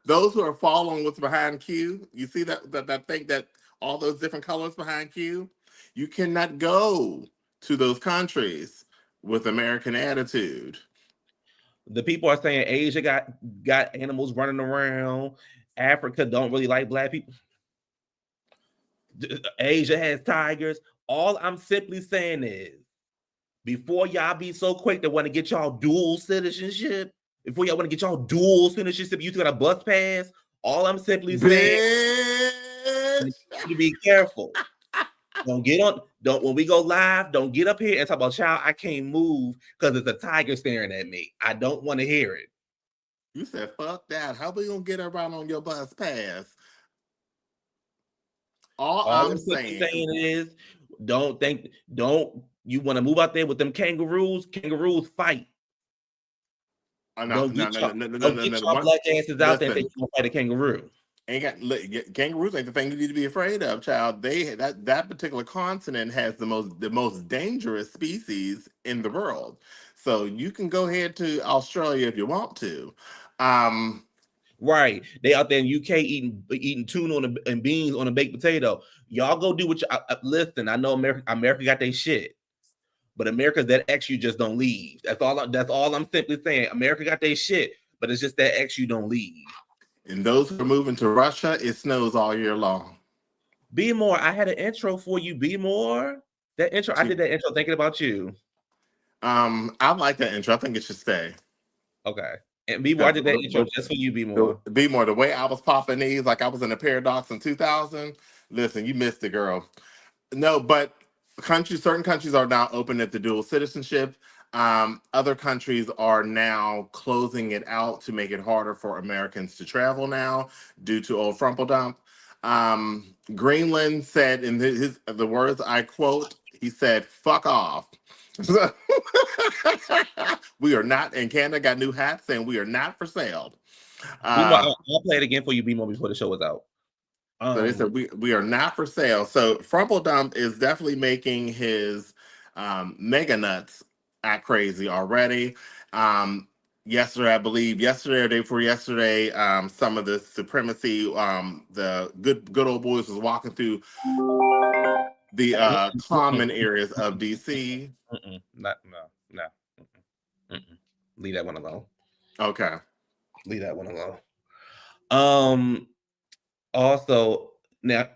those who are following what's behind Q. You see that thing, that all those different colors behind Q. You cannot go to those countries with American attitude. The people are saying Asia got animals running around. Africa don't really like black people. Asia has tigers. All I'm simply saying is, before y'all be so quick to want to get y'all dual citizenship, before y'all want to get y'all dual citizenship, you got a bus pass. All I'm simply saying, Bitch. you be careful. Don't get on. Don't when we go live. Don't get up here and talk about child. I can't move because it's a tiger staring at me. I don't want to hear it. You said fuck that. How we gonna get around on your bus pass? All I'm saying is, don't you want to move out there with them kangaroos? Kangaroos fight. No, Don't get y'all black asses out there and think you're gonna fight a kangaroo. Kangaroos ain't the thing you need to be afraid of, child. That particular continent has the most dangerous species in the world. So you can go ahead to Australia if you want to. Right, they out there in UK eating tuna and beans on a baked potato. Y'all go do what you listen. I know America got their shit, but America's that X you just don't leave. That's all I'm simply saying. America got their shit, but it's just that X you don't leave. And those who are moving to Russia, it snows all year long. Be more. I had an intro for you. Be more. That intro. I did that intro thinking about you. I like that intro. I think it should stay. Okay. And Be more. I did that intro just for you. Be more. Be more. The way I was popping these, like I was in a Paradox in 2000. Listen, you missed it, girl. No, but certain countries are now open at the dual citizenship. Other countries are now closing it out to make it harder for Americans to travel now due to old Frumple Dump. Greenland said in the words I quote, he said, "Fuck off." We are not, and Canada got new hats saying we are not for sale. I'll play it again for you, Be more, before the show was out. So they said we are not for sale. So Frumple Dump is definitely making his mega nuts act crazy already. Yesterday, I believe, yesterday or day before yesterday, some of the supremacy, the good old boys was walking through the common areas of DC. No. Leave that one alone. Okay. Leave that one alone. Also, now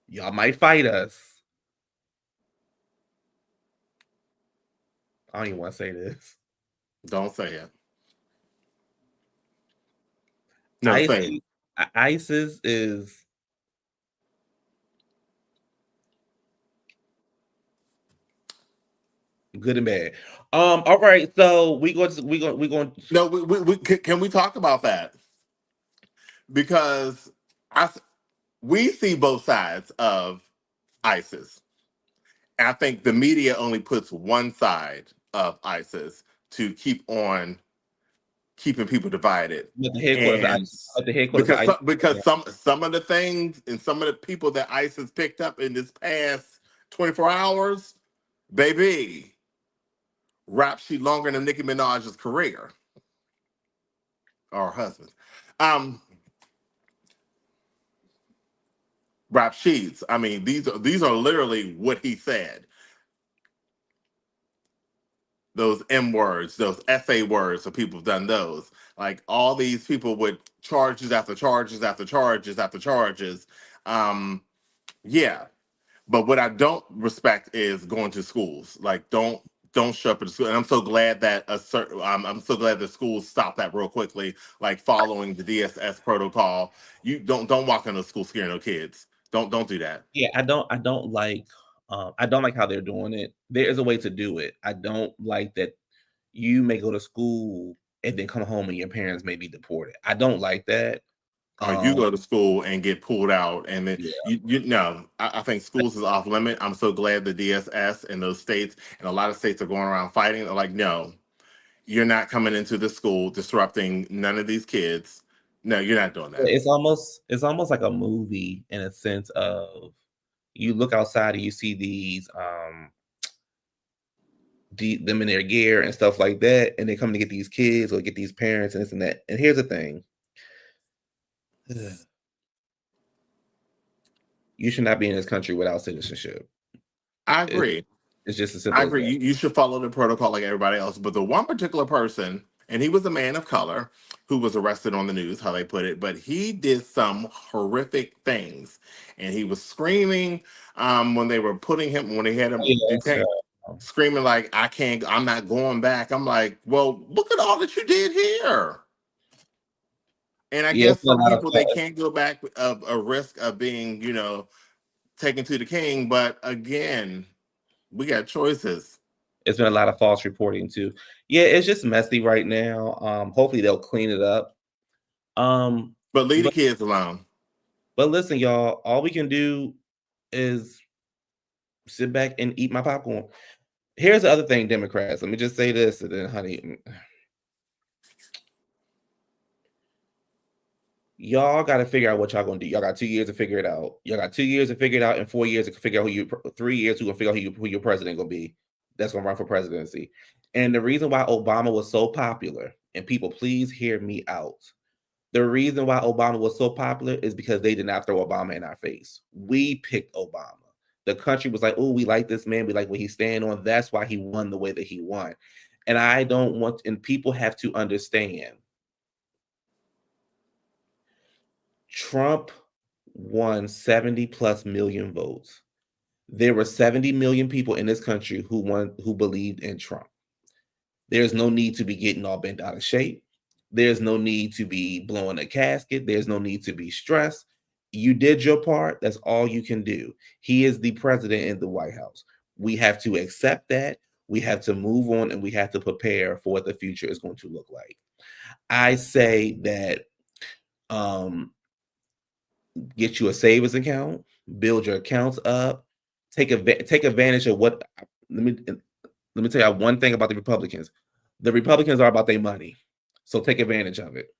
y'all might fight us. I don't even want to say this. Don't say it. No, say it. ISIS is good and bad. All right, so we going. No, can we talk about that? Because we see both sides of ISIS. And I think the media only puts one side of ISIS to keep on keeping people divided. Because some of the things and some of the people that ISIS picked up in this past 24 hours, baby, rap sheet longer than Nicki Minaj's career. Or her husband. Rap sheets. I mean, these are literally what he said. Those M words, those SA words, so people have done those. Like all these people with charges after charges after charges after charges. Yeah. But what I don't respect is going to schools. Like don't show up at the school. And I'm so glad that I'm so glad the schools stopped that real quickly, like following the DSS protocol. You don't walk into school scaring no kids. Don't do that. Yeah, I don't like how they're doing it. There is a way to do it. I don't like that you may go to school and then come home and your parents may be deported. I don't like that. Or you go to school and get pulled out, and then you know. I think schools is off limit. I'm so glad the DSS and those states and a lot of states are going around fighting. They're like, no, you're not coming into the school disrupting none of these kids. No, you're not doing that. It's almost like a movie in a sense of you look outside and you see these them in their gear and stuff like that, and they come to get these kids or get these parents and this and that. And here's the thing. You should not be in this country without citizenship. I agree. It's just as simple I as agree. that. You should follow the protocol like everybody else. But the one particular person, and he was a man of color who was arrested on the news, how they put it, but he did some horrific things. And he was screaming when they were putting him, when they had him Yeah, detained, screaming like, I'm not going back. I'm like, well, look at all that you did here. And I yeah, guess some people, they can't go back of a risk of being, taken to the king. But again, we got choices. it's been a lot of false reporting too. Yeah, it's just messy right now. Hopefully they'll clean it up. But leave the kids alone. But listen, y'all, all we can do is sit back and eat my popcorn. Here's the other thing, Democrats. Let me just say this, and then, honey, y'all got to figure out what y'all gonna do. Y'all got 2 years to figure it out. Y'all got 2 years to figure it out, and 4 years to figure out 3 years to figure out who your president gonna be. That's gonna run for presidency. And the reason why Obama was so popular, and people, please hear me out. The reason why Obama was so popular is because they did not throw Obama in our face. We picked Obama. The country was like, oh, we like this man. We like what he's standing on. That's why he won the way that he won. And I don't want, and people have to understand, Trump won 70 plus million votes. There were 70 million people in this country who believed in Trump. There's no need to be getting all bent out of shape. There's no need to be blowing a casket. There's no need to be stressed. You did your part. That's all you can do. He is the president in the White House. We have to accept that. We have to move on, and we have to prepare for what the future is going to look like. I say that get you a savings account, build your accounts up, take advantage of what. Let me tell you one thing about the Republicans. The Republicans are about their money. So take advantage of it.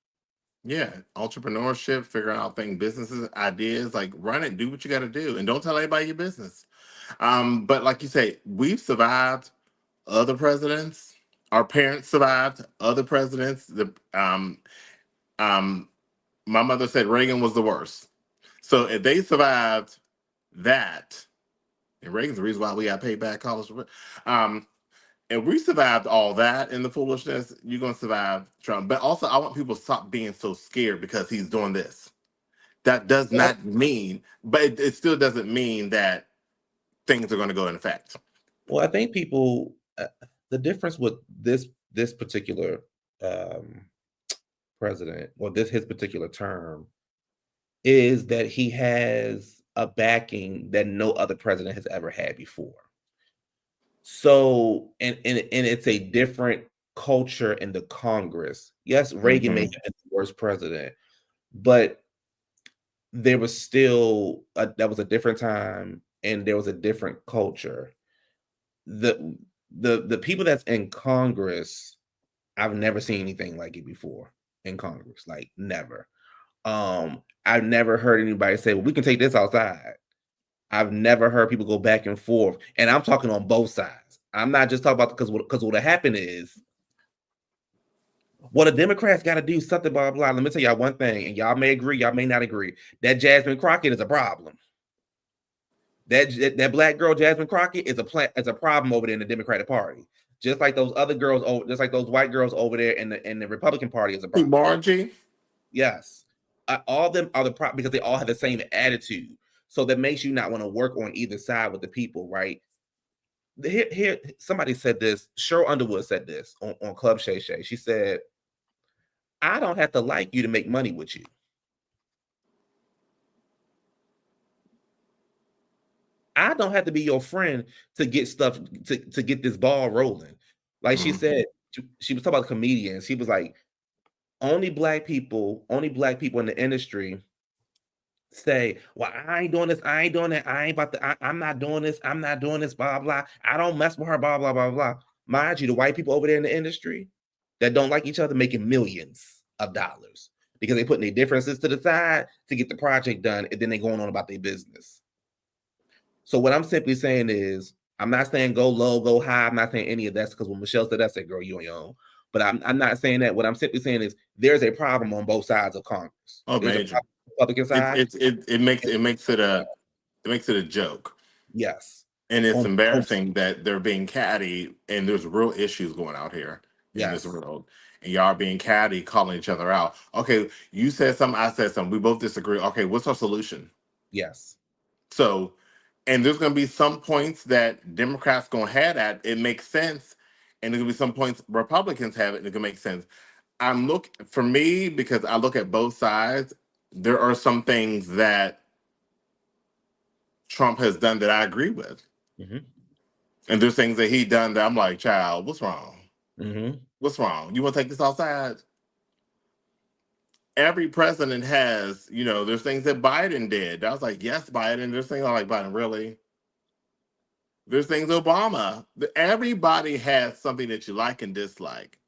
Yeah, entrepreneurship, figuring out things, businesses, ideas, like run it, do what you got to do, and don't tell anybody your business. But like you say, we've survived other presidents. Our parents survived other presidents. My mother said Reagan was the worst. So if they survived that, and Reagan's the reason why we got paid back college. If we survived all that and the foolishness, you're going to survive Trump. But also, I want people to stop being so scared because he's doing this. That does not mean, but it still doesn't mean that things are going to go in effect. Well, I think people, the difference with this particular president, or his particular term, is that he has a backing that no other president has ever had before. So, and it's a different culture in the Congress. Yes, Reagan may have been the worst president, but there was still that was a different time, and there was a different culture. The people that's in Congress, I've never seen anything like it before in Congress, like never. I've never heard anybody say, well, we can take this outside. I've never heard people go back and forth, and I'm talking on both sides. I'm not just talking about because what happened is, well, the Democrats got to do something, blah, blah. Let me tell y'all one thing, and y'all may agree, y'all may not agree. That Jasmine Crockett is a problem. That black girl, Jasmine Crockett, is a problem over there in the Democratic Party. Just like those other girls, just like those white girls over there in the Republican Party is a problem. Margie? Yes. All of them are the problem because they all have the same attitude. So that makes you not want to work on either side with the people, right? Here, somebody said this. Cheryl Underwood said this on Club Shay Shay. She said, I don't have to like you to make money with you. I don't have to be your friend to get stuff, to get this ball rolling. Like she said, she was talking about comedians. She was like, only black people in the industry say, well, I ain't doing this, I ain't doing that, I'm not doing this, blah, blah. I don't mess with her, blah, blah, blah, blah. Mind you, the white people over there in the industry that don't like each other making millions of dollars because they putting their differences to the side to get the project done, and then they going on about their business. So what I'm simply saying is, I'm not saying go low, go high. I'm not saying any of that, because when Michelle said that, I said, girl, you on your own. But I'm not saying that. What I'm simply saying is there's a problem on both sides of Congress. Oh, there's major. Republican side. It makes it a joke. Yes. And it's On both embarrassing that they're being catty and there's real issues going out here in this yes. world. And y'all being catty, calling each other out. Okay, you said something, I said something. We both disagree. Okay, what's our solution? Yes. So, and there's going to be some points that Democrats going to have at it makes sense, and there's going to be some points Republicans have it and it can make sense. For me, because I look at both sides. There are some things that Trump has done that I agree with, Mm-hmm. and there's things that he done that I'm like, child, what's wrong? Mm-hmm. What's wrong? You want to take this outside? Every president has, there's things that Biden did. I was like, yes, Biden. There's things I'm like, Biden, really? There's things Obama. Everybody has something that you like and dislike.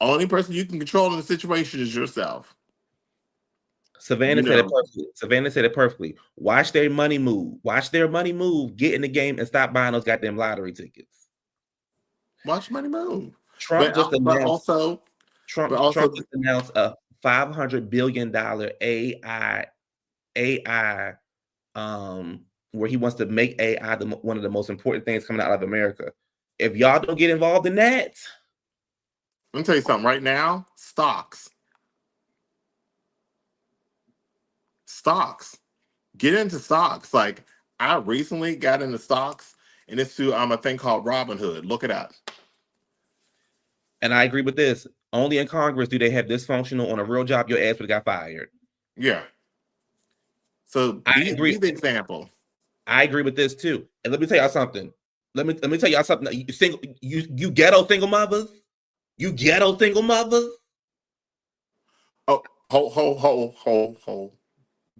Only person you can control in the situation is yourself. Savannah said it perfectly. Savannah said it perfectly. Watch their money move. Watch their money move. Get in the game and stop buying those goddamn lottery tickets. Watch money move. Trump just announced a $500 billion AI where he wants to make AI one of the most important things coming out of America. If y'all don't get involved in that, let me tell you something right now. Stocks. Get into stocks. Like, I recently got into stocks, and it's through a thing called Robinhood. Look it up. And I agree with this. Only in Congress do they have dysfunctional on a real job. Your ass would have got fired. Yeah. So be the example. I agree with this too. And let me tell y'all something. Let me tell y'all something. You ghetto single mothers. You ghetto single mothers. Oh, ho.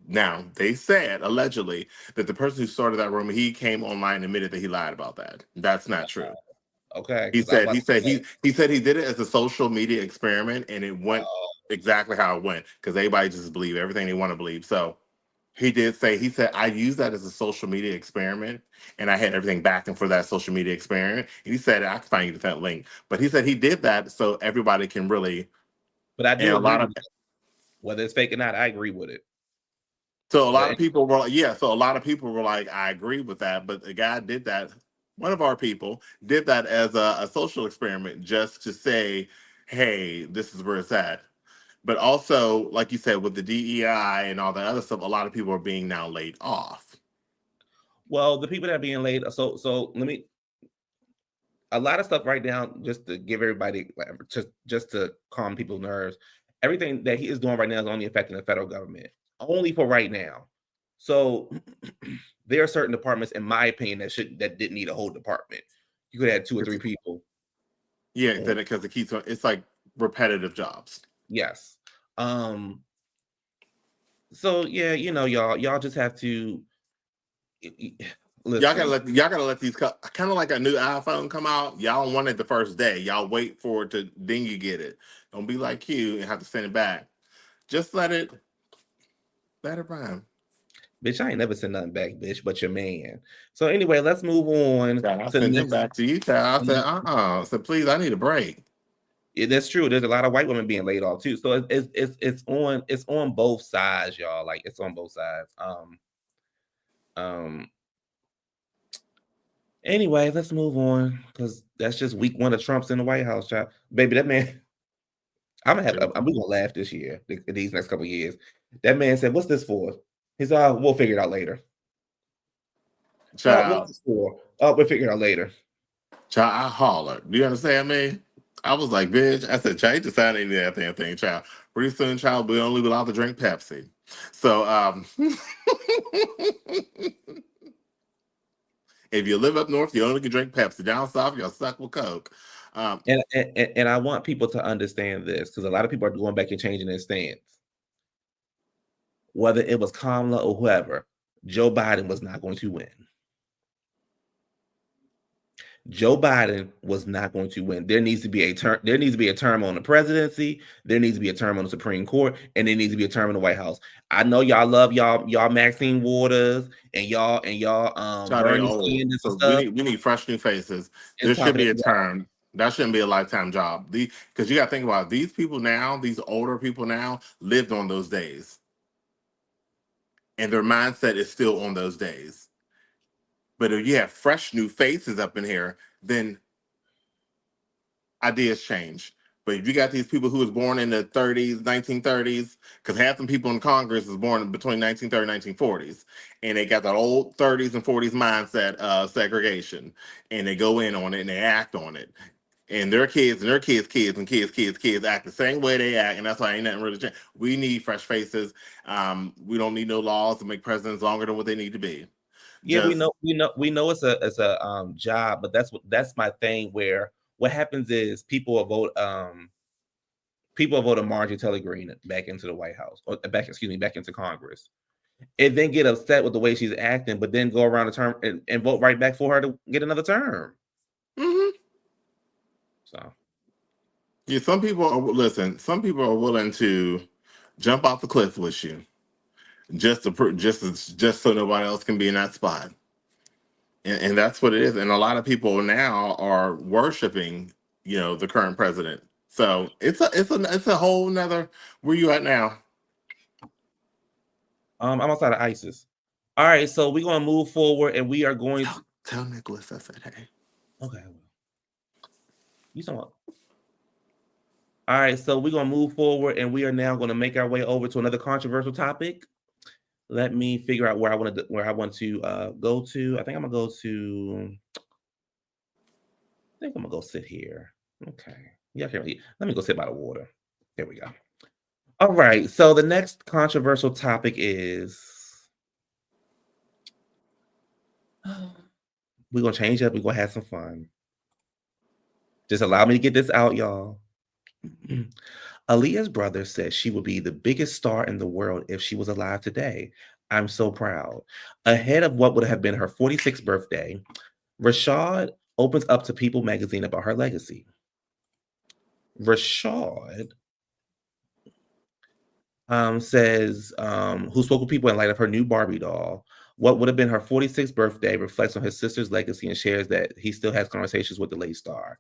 Now, they said, allegedly, that the person who started that room, he came online and admitted that he lied about that. That's not true. Okay. He said he did it as a social media experiment, and it went exactly how it went, because everybody just believe everything they want to believe. So he said, I used that as a social media experiment, and I had everything backing for that social media experiment. And he said, I can find you that link. But he said he did that so everybody can really. But I do agree with it. Whether it's fake or not, I agree with it. So a lot of people were like, I agree with that. But the guy did that. One of our people did that as a social experiment, just to say, hey, this is where it's at. But also, like you said, with the DEI and all that other stuff, a lot of people are being now laid off. Well, the people that are being laid, so let me. A lot of stuff right now, just to give everybody, just to calm people's nerves. Everything that he is doing right now is only affecting the federal government, only for right now. So there are certain departments, in my opinion, that didn't need a whole department. You could have 2 or 3 people. Yeah, because it's like repetitive jobs. Yes. So yeah, y'all just have to listen. Y'all gotta let these kind of like a new iPhone come out. Y'all want it the first day. Y'all wait for it to then you get it. Don't be like you and have to send it back. Just let it rhyme. Bitch, I ain't never sent nothing back, bitch, but your man. So anyway, let's move on. I sent them back to you, child. I said, I said, please, I need a break. Yeah, that's true. There's a lot of white women being laid off too. So it's on both sides, y'all. Like, it's on both sides. Anyway, let's move on, because that's just week 1 of Trump's in the White House, child. Baby, that man. I'm gonna laugh this year, these next couple of years. That man said, "What's this for?" He said, "We'll figure it out later." Child, what's this for? We'll figure it out later. Child, I hollered. Do you understand me? I was like, bitch. I said, child, you decided any of that damn thing, child. Pretty soon, child, we only allowed to drink Pepsi. So, if you live up north, you only can drink Pepsi. Down south, you'll suck with Coke. And I want people to understand this, because a lot of people are going back and changing their stance. Whether it was Kamala or whoever, Joe Biden was not going to win. Joe Biden was not going to win. There needs to be a term. There needs to be a term on the presidency. There needs to be a term on the Supreme Court, and there needs to be a term in the White House. I know y'all love y'all Maxine Waters and y'all Bernie Sanders and stuff. We need fresh new faces. There should be a term. That shouldn't be a lifetime job. Because you got to think about it. These people now, these older people now, lived on those days, and their mindset is still on those days. But if you have fresh new faces up in here, then ideas change. But if you got these people who was born in the 30s, 1930s, because half the people in Congress was born between 1930 and 1940s, and they got that old 30s and 40s mindset of segregation, and they go in on it and they act on it. And their kids and their kids and kids act the same way they act, and that's why ain't nothing really changed. We need fresh faces. We don't need no laws to make presidents longer than what they need to be. Yeah, Just we know it's a job, but that's my thing. Where what happens is people voted Marjorie Taylor Greene back into the White House, or back into Congress, and then get upset with the way she's acting, but then go around the term and vote right back for her to get another term. mm-hmm. So Yeah, some people are some people are willing to jump off the cliff with you just so nobody else can be in that spot. And that's what it is. And a lot of people now are worshiping, the current president. So it's a whole nother. Where you at now? I'm outside of ISIS. All right, so we're gonna move forward, and we are going to tell Nicholas I said hey. Okay, you saw what? All right, so we're gonna move forward, and we are now gonna make our way over to another controversial topic. Let me figure out where I want to go to. I think I'm gonna go sit here. Okay. Yeah, let me go sit by the water. There we go. All right. So the next controversial topic is we're gonna change up. We're gonna have some fun. Just allow me to get this out, y'all. Aaliyah's brother said she would be the biggest star in the world if she was alive today. I'm so proud. Ahead of what would have been her 46th birthday, Rashad opens up to People magazine about her legacy. Rashad says, who spoke with People in light of her new Barbie doll. What would have been her 46th birthday reflects on his sister's legacy and shares that he still has conversations with the late star.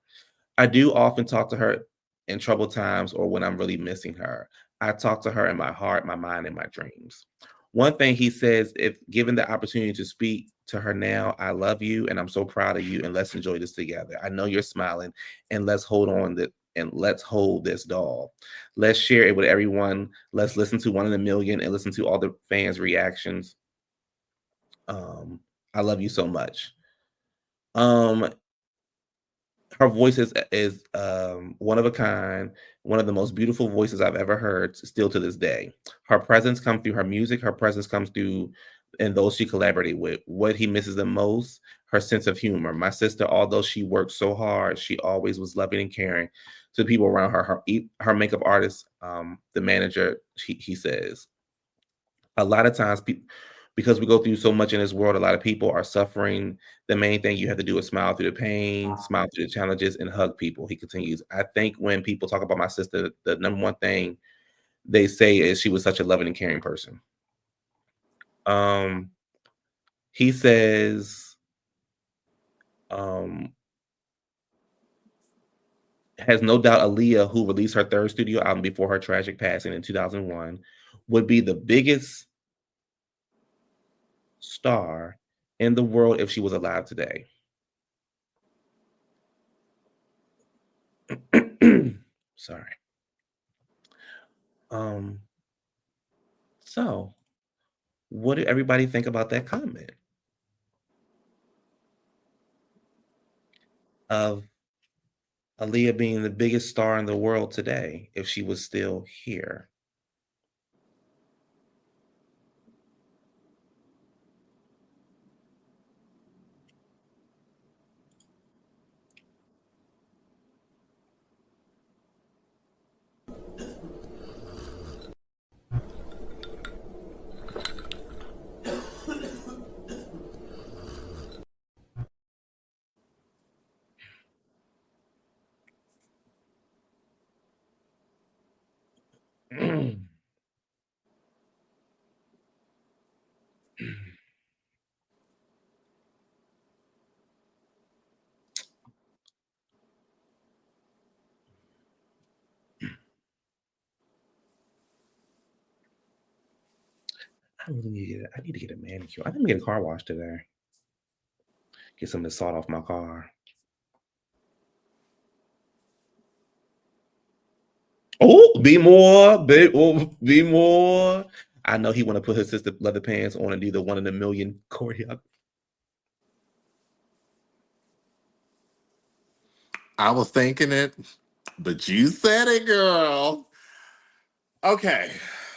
I do often talk to her in troubled times or when I'm really missing her. I talk to her in my heart, my mind, and my dreams. One thing he says, if given the opportunity to speak to her now, I love you and I'm so proud of you, and let's enjoy this together. I know you're smiling, and let's hold this doll. Let's share it with everyone. Let's listen to 1 in a million and listen to all the fans' reactions. I love you so much. Her voice is one of a kind, one of the most beautiful voices I've ever heard, still to this day. Her presence comes through her music. Her presence comes through and those she collaborated with. What he misses the most, her sense of humor. My sister, although she worked so hard, she always was loving and caring to the people around her. Her makeup artist, the manager, he says, a lot of times because we go through so much in this world, a lot of people are suffering. The main thing you have to do is smile through the pain, smile through the challenges, and hug people. He continues. I think when people talk about my sister, the number one thing they say is she was such a loving and caring person. He says, has no doubt Aaliyah, who released her third studio album before her tragic passing in 2001, would be the biggest star in the world if she was alive today. Sorry. So what did everybody think about that comment of Aaliyah being the biggest star in the world today if she was still here? I need to get a manicure. I need to get a car wash today. Get some of the salt off my car. Oh, be more. Be more. I know he want to put his sister leather pants on and do the 1 in a million choreography. I was thinking it, but you said it, girl. Okay.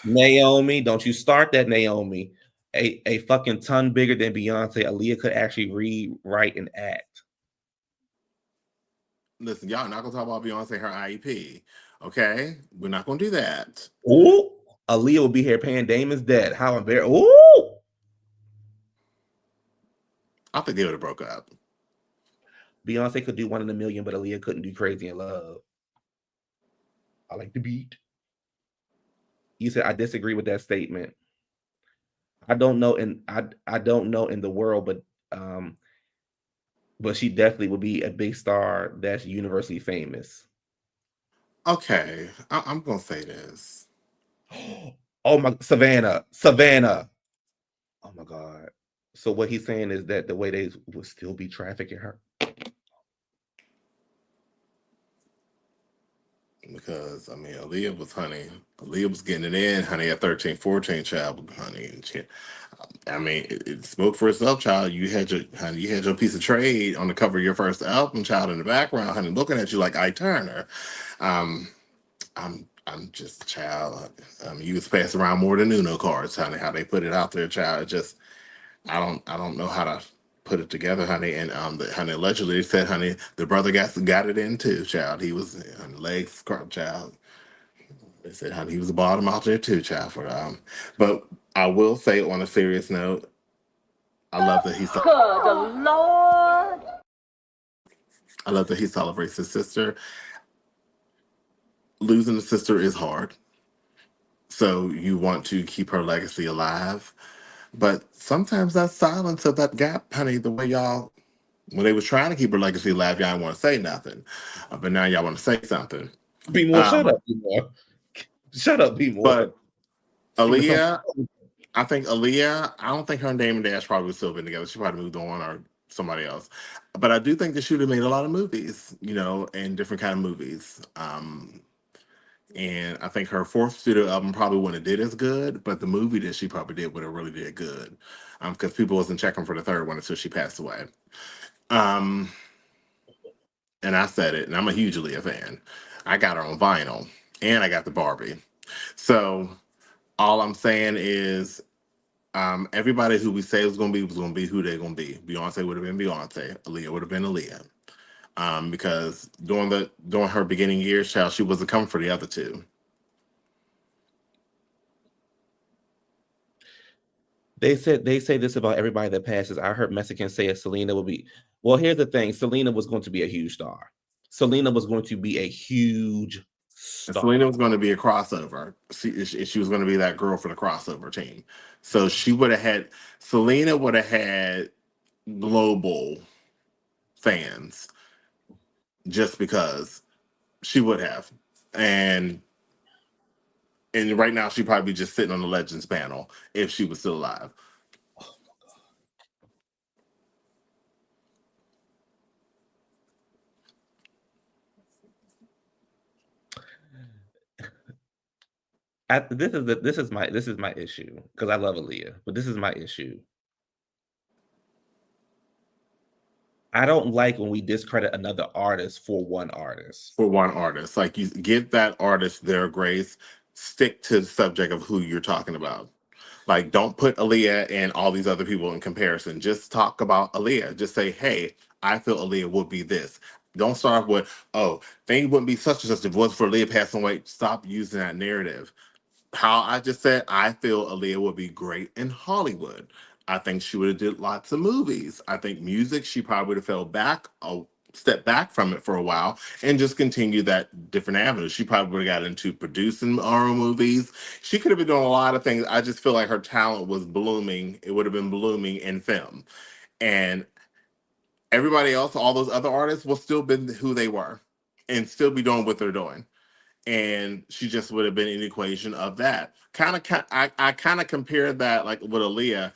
Naomi, don't you start that, Naomi. A fucking ton bigger than Beyonce. Aaliyah could actually read, write, and act. Listen, y'all not gonna talk about Beyonce, her IEP. Okay? We're not gonna do that. Ooh, Aaliyah will be here paying Damon's debt. How embarrassing. Ooh. I think they would have broke up. Beyonce could do 1 in a million, but Aaliyah couldn't do Crazy in Love. I like the beat. You said I disagree with that statement. I don't know I don't know in the world, but she definitely will be a big star that's universally famous. Okay, I'm gonna say this. Oh my Savannah. Oh my God. So what he's saying is that the way they would still be trafficking her. Because I mean, Aaliyah was getting it in, honey, at 13, 14, child, honey. And she, I mean, it spoke for itself, child. You had your piece of trade on the cover of your first album, child, in the background, honey, looking at you like Ike Turner. I'm just a child. You was passing around more than Uno cards, honey. How they put it out there, child. It just I don't know how to put it together, honey. And honey, allegedly they said, honey, the brother got it in too, child. He was on the legs, child. They said, honey, he was a bottom out there too, child. But I will say on a serious note, I love that Good Lord. I love that he celebrates his sister. Losing a sister is hard, so you want to keep her legacy alive. But sometimes that silence of that gap, honey, the way y'all, when they was trying to keep her legacy alive, y'all didn't want to say nothing. But now y'all want to say something. Be more, shut up, be more. Shut up, be more. But Aaliyah, I don't think her and Damon Dash probably would still been together. She probably moved on or somebody else. But I do think that she would have made a lot of movies, and different kind of movies. And I think her fourth studio album probably wouldn't have did as good, but the movie that she probably did would have really did good. Because people wasn't checking for the third one until she passed away. And I said it, and I'm a huge Aaliyah fan. I got her on vinyl, and I got the Barbie. So all I'm saying is, everybody who we say was going to be who they're going to be. Beyonce would have been Beyonce. Aaliyah would have been Aaliyah. Because during her beginning years, child, she wasn't coming for the other two. They say this about everybody that passes. I heard Mexicans say Selena would be. Well, here's the thing: Selena was going to be a huge star. Selena was going to be a huge star. And Selena was going to be a crossover. She was going to be that girl for the crossover team. So Selena would have had global fans just because she would have. And right now she'd probably be just sitting on the Legends panel if she was still alive. This is my issue, because I love Aaliyah, but this is my issue. I don't like when we discredit another artist for one artist. Like, you give that artist their grace. Stick to the subject of who you're talking about. Like, don't put Aaliyah and all these other people in comparison. Just talk about Aaliyah. Just say, hey, I feel Aaliyah would be this. Don't start off with, oh, things wouldn't be such and such if it wasn't for Aaliyah passing away. Stop using that narrative. How I just said, I feel Aaliyah would be great in Hollywood. I think she would have did lots of movies. I think music, she probably would have fell back, a step back from it for a while, and just continued that different avenue. She probably would have got into producing her own movies. She could have been doing a lot of things. I just feel like her talent was blooming. It would have been blooming in film. And everybody else, all those other artists, will still been who they were and still be doing what they're doing. And she just would have been an equation of that. I kind of compare that, like, with Aaliyah.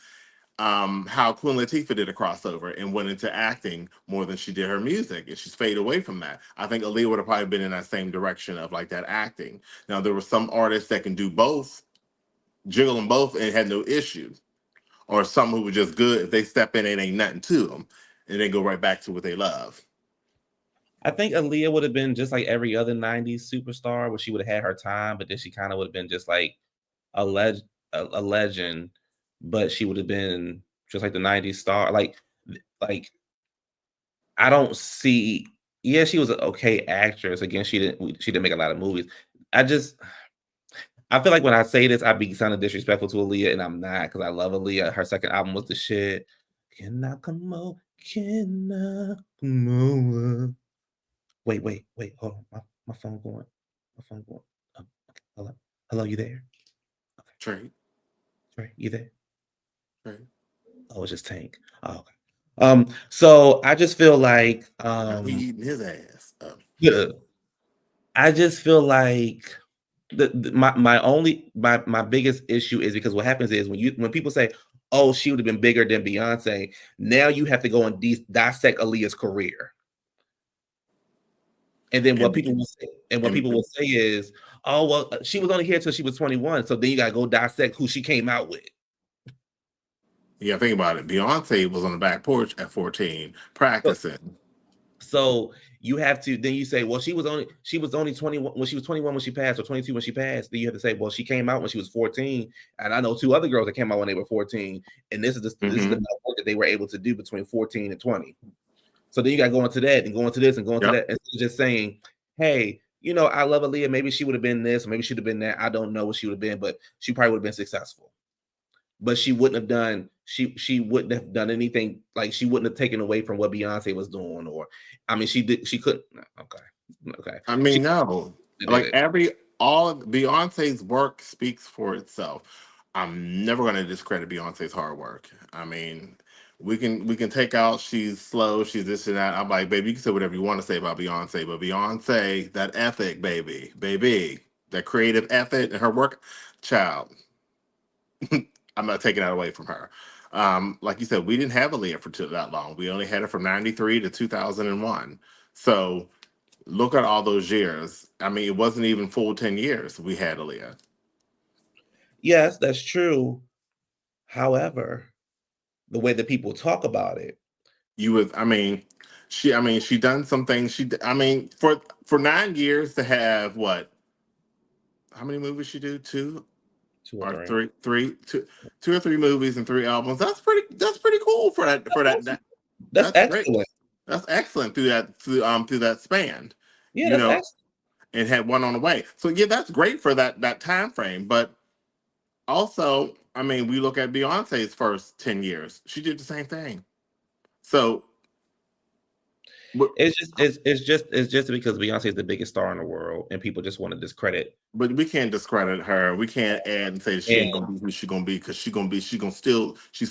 how Queen Latifah did a crossover and went into acting more than she did her music, and she's faded away from that. I think Aaliyah would have probably been in that same direction of like that acting. Now there were some artists that can do both, jiggle them both, and had no issue, or some who were just good. If they step in, it ain't nothing to them, and they go right back to what they love. I think Aaliyah would have been just like every other '90s superstar, where she would have had her time, but then she kind of would have been just like a legend, but she would have been just like the '90s star. Like I don't see. Yeah, she was an okay actress. Again, she didn't make a lot of movies. I feel like when I say this, I be sounding disrespectful to Aaliyah, and I'm not, because I love Aaliyah. Her second album was the shit. Can I come over? Can I come over? Wait. Hold on. My phone going. My phone going. Okay. Hello, you there? Okay. Trey, you there? Trey. Oh, it's just Tank. Oh, okay. So I just feel like He eating his ass. yeah. I just feel like my biggest issue is because what happens is when people say, "Oh, she would have been bigger than Beyonce," now you have to go and dissect Aaliyah's career, and then what people will say is, "Oh, well, she was only here till she was 21," so then you gotta go dissect who she came out with. Yeah, think about it. Beyonce was on the back porch at 14 practicing. So you have to then you say, well, she was only 21 when she was 21 when she passed, or 22 when she passed. Then you have to say, well, she came out when she was 14, and I know 2 other girls that came out when they were 14, and this is the amount of work that they were able to do between 14 and 20. So then you got to go into that and go into this and go into that, and just saying, hey, I love Aaliyah. Maybe she would have been this, or maybe she'd have been that. I don't know what she would have been, but she probably would have been successful. But she wouldn't have done anything, like she wouldn't have taken away from what Beyonce was doing, or I mean she couldn't. Okay. I mean, no. Like all of Beyonce's work speaks for itself. I'm never gonna discredit Beyonce's hard work. I mean, we can take out she's slow, she's this and that. I'm like, baby, you can say whatever you want to say about Beyonce, but Beyonce, that ethic, baby, that creative ethic and her work, child. I'm not taking that away from her. Like you said, we didn't have Aaliyah for that long. We only had her from 93 to 2001. So look at all those years. I mean, it wasn't even full 10 years we had Aaliyah. Yes, that's true. However, the way that people talk about it, she done some things. For 9 years to have what? How many movies she do? Two or three, two or three movies and 3 albums. That's pretty cool for that. That's excellent. Great. That's excellent through that span. Yeah, that's excellent. And had one on the way. So yeah, that's great for that time frame. But also, I mean, we look at Beyonce's first 10 years. She did the same thing. So it's just because Beyonce is the biggest star in the world, and people just want to discredit. But we can't discredit her. We can't add and say she ain't gonna be who she's gonna be, because she's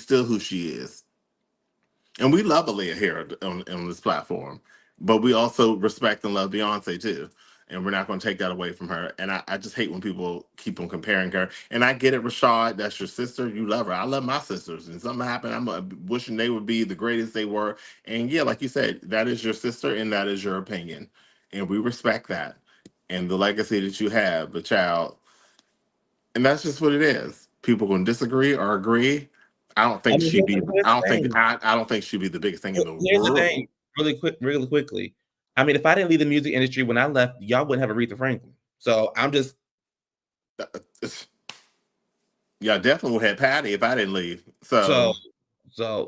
still who she is. And we love Aaliyah here on this platform, but we also respect and love Beyonce too. And we're not going to take that away from her. And I just hate when people keep on comparing her. And I get it, Rashad, that's your sister. You love her. I love my sisters. And something happened, I'm wishing they would be the greatest they were. And yeah, like you said, that is your sister and that is your opinion. And we respect that. And the legacy that you have, the child. And that's just what it is. People can disagree or agree. I don't think she'd be. I don't think she'd be the biggest thing in the world. Here's the thing, really quickly. I mean, if I didn't leave the music industry when I left, y'all wouldn't have Aretha Franklin. So I'm just. Yeah, definitely would have Patty if I didn't leave. So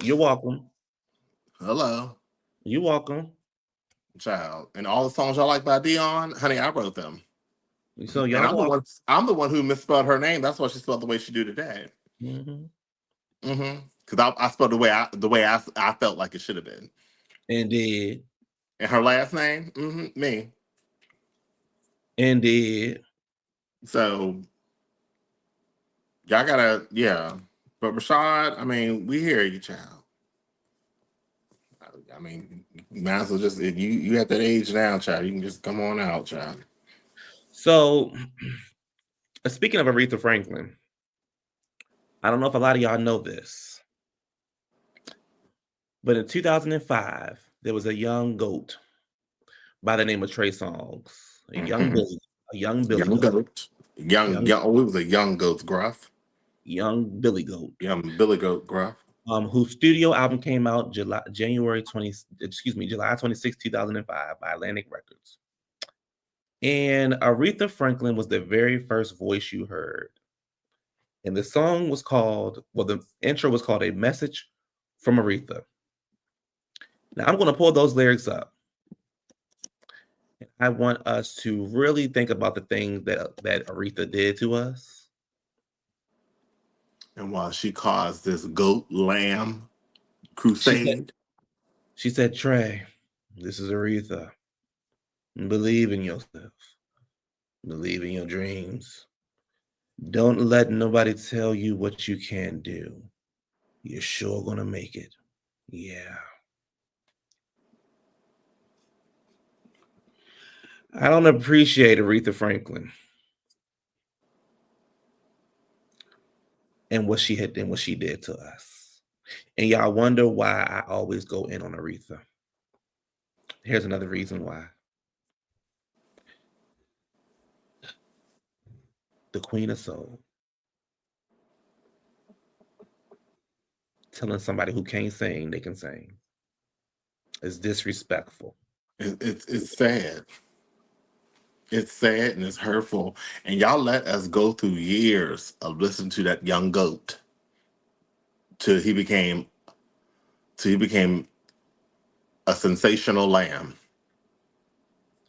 you're welcome. Hello. You're welcome. Child. And all the songs y'all like by Dion, honey, I wrote them. So and I'm the one who misspelled her name. That's why she spelled the way she do today. Because I spelled the way I felt like it should have been. Indeed. And her last name, me. Indeed. So y'all gotta, yeah. But Rashad, I mean, we hear you, child. I mean, you might as well just, if you at that age now, child, you can just come on out, child. So, speaking of Aretha Franklin, I don't know if a lot of y'all know this, But in 2005, there was a young goat by the name of Trey Songz, a young Mhm. Billy, a young Billy Young goat, goat. Young, young young. Oh, it was a young goat's gruff. young Billy goat. Young Billy Goat gruff. Whose studio album came out July 26, 2005 by Atlantic Records. And Aretha Franklin was the very first voice you heard. And the song was called, the intro was called A Message from Aretha. Now I'm going to pull those lyrics up. I want us to really think about the things that Aretha did to us. And while she caused this goat lamb crusade, She said, Trey, this is Aretha. Believe in yourself. Believe in your dreams. Don't let nobody tell you what you can't do. You're sure gonna make it. Yeah. I don't appreciate Aretha Franklin and what she did to us. And y'all wonder why I always go in on Aretha. Here's another reason why. The Queen of Soul. Telling somebody who can't sing they can sing is disrespectful. it's sad. It's sad and it's hurtful. And y'all let us go through years of listening to that young goat till he became a sensational lamb.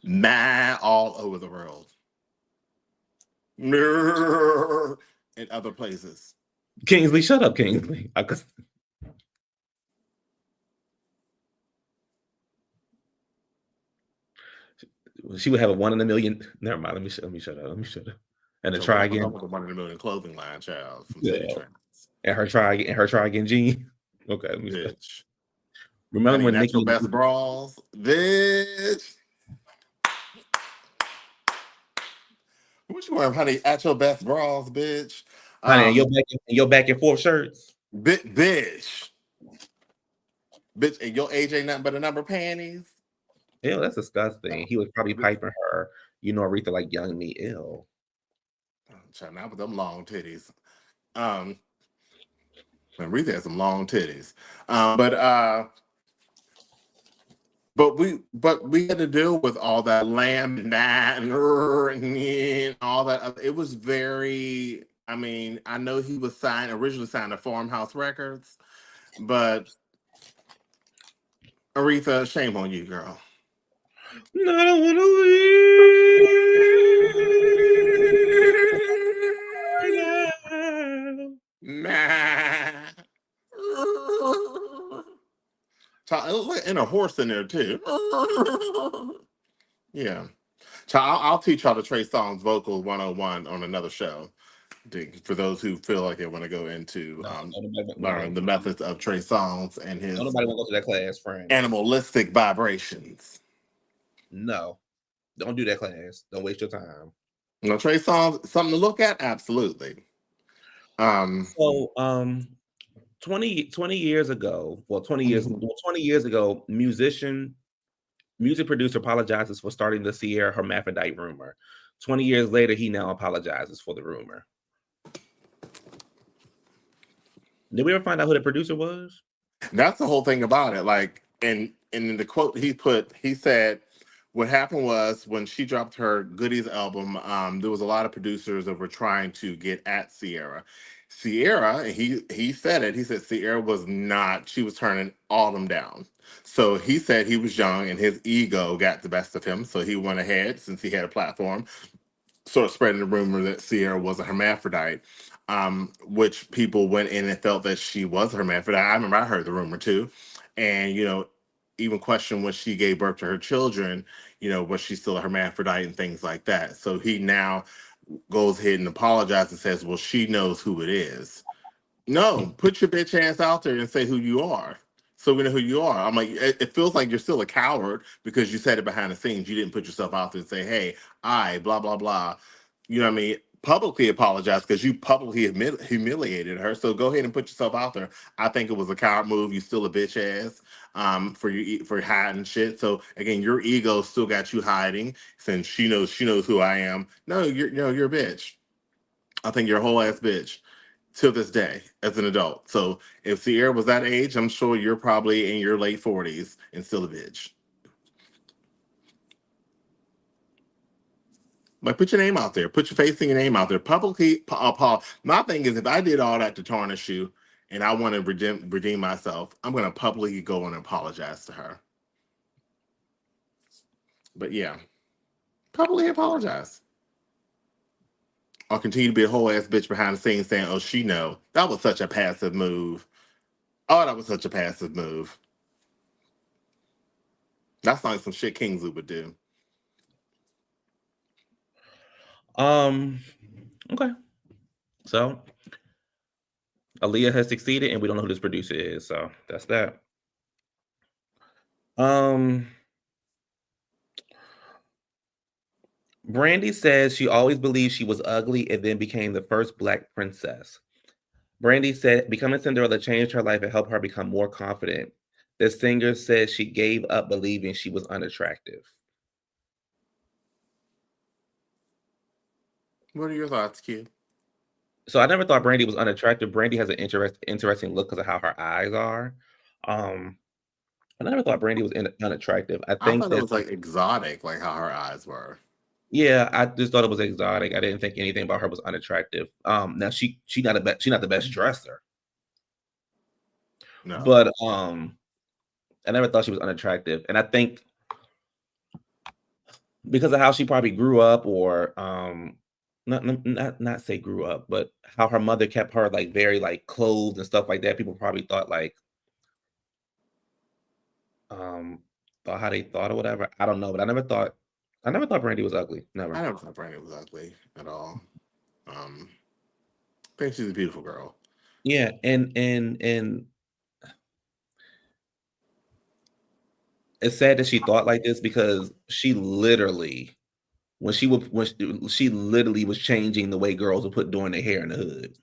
Mad all over the world. In other places. Kingsley, shut up, Kingsley. She would have a 1 in a million. Never mind. Let me shut up. And then try again. With the 1 in a million clothing line, child. From City Trends. And her try again, Gene. Okay, let me bitch. Remember when Nicki best bras, bitch. What you wearing, honey? At your best bras, bitch. Honey, and your back and forth shirts. Bitch. And your age ain't nothing but a number of panties. Ew, that's disgusting. He was probably piping her, Aretha like young me ill. Trying out with them long titties. Aretha has some long titties. But we had to deal with all that lamb and all that. It was very. I mean, I know he was originally signed to Farmhouse Records, but Aretha, shame on you, girl. I don't want to leave. Nah. And a horse in there too. Yeah. I'll teach y'all the Trey Songz Vocal 101 on another show. For those who feel like they want to go into learn the methods of Trey Songz and his nobody want to go to that class, friend. Animalistic vibrations. No. Don't do that class. Don't waste your time. No, Trey Songz, something to look at? Absolutely. 20 years ago, 20 years ago, music producer apologizes for starting the Sierra hermaphrodite rumor. 20 years later, he now apologizes for the rumor. Did we ever find out who the producer was? That's the whole thing about it. Like, and in the quote he said, what happened was when she dropped her Goodies album, there was a lot of producers that were trying to get at Sierra. Sierra, he said it. He said Sierra was not. She was turning all of them down. So he said he was young and his ego got the best of him. So he went ahead, since he had a platform, sort of spreading the rumor that Sierra was a hermaphrodite, which people went in and felt that she was a hermaphrodite. I remember I heard the rumor too, and even questioned when she gave birth to her children, was she still a hermaphrodite and things like that. So he now goes ahead and apologizes and says, well, she knows who it is. No, put your bitch ass out there and say who you are, so we know who you are. I'm like, it feels like you're still a coward because you said it behind the scenes. You didn't put yourself out there and say, hey, I, blah, blah, blah. You know what I mean? publicly apologize because you publicly humiliated her. So go ahead and put yourself out there. I think it was a coward move. You still a bitch ass for hiding shit. So again, your ego still got you hiding since she knows who I am. No, you're a bitch. I think you're a whole ass bitch till this day as an adult. So if Sierra was that age, I'm sure you're probably in your late 40s and still a bitch. Like, put your name out there. Put your face and your name out there. Publicly, Paul. My thing is, if I did all that to tarnish you and I want to redeem myself, I'm going to publicly go and apologize to her. But yeah, publicly apologize. I'll continue to be a whole ass bitch behind the scenes saying, oh, she know. That was such a passive move. Oh, that was such a passive move. That's like some shit Kingsley would do. Okay. So Aaliyah has succeeded, and we don't know who this producer is. So that's that. Brandy says she always believed she was ugly and then became the first Black princess. Brandy said becoming Cinderella changed her life and helped her become more confident. The singer says she gave up believing she was unattractive. What are your thoughts, Q? So I never thought Brandy was unattractive. Brandy has an interesting look because of how her eyes are. I never thought Brandy was unattractive. I thought it was like exotic, like how her eyes were. Yeah, I just thought it was exotic. I didn't think anything about her was unattractive. Now she's not the best dresser. No. But I never thought she was unattractive. And I think because of how she probably grew up, or not say grew up, but how her mother kept her like very like clothed and stuff like that, people probably thought like thought how they thought or whatever. I don't know, but I never thought Brandy was ugly. Never. I never thought Brandy was ugly at all. I think she's a beautiful girl. Yeah, and it's sad that she thought like this because she literally, when she literally was changing the way girls would put doing their hair in the hood.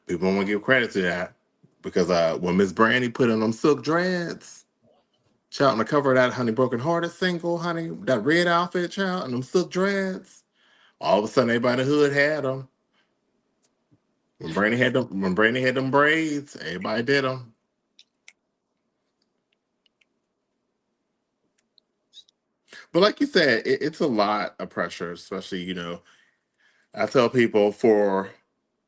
People don't want to give credit to that because when Miss Brandy put on them silk dreads, child, on the cover of that Honey Broken Hearted single, honey, that red outfit, child, and them silk dreads, all of a sudden everybody in the hood had them. When Brandy had them braids, everybody did them. But like you said, it's a lot of pressure, especially, I tell people for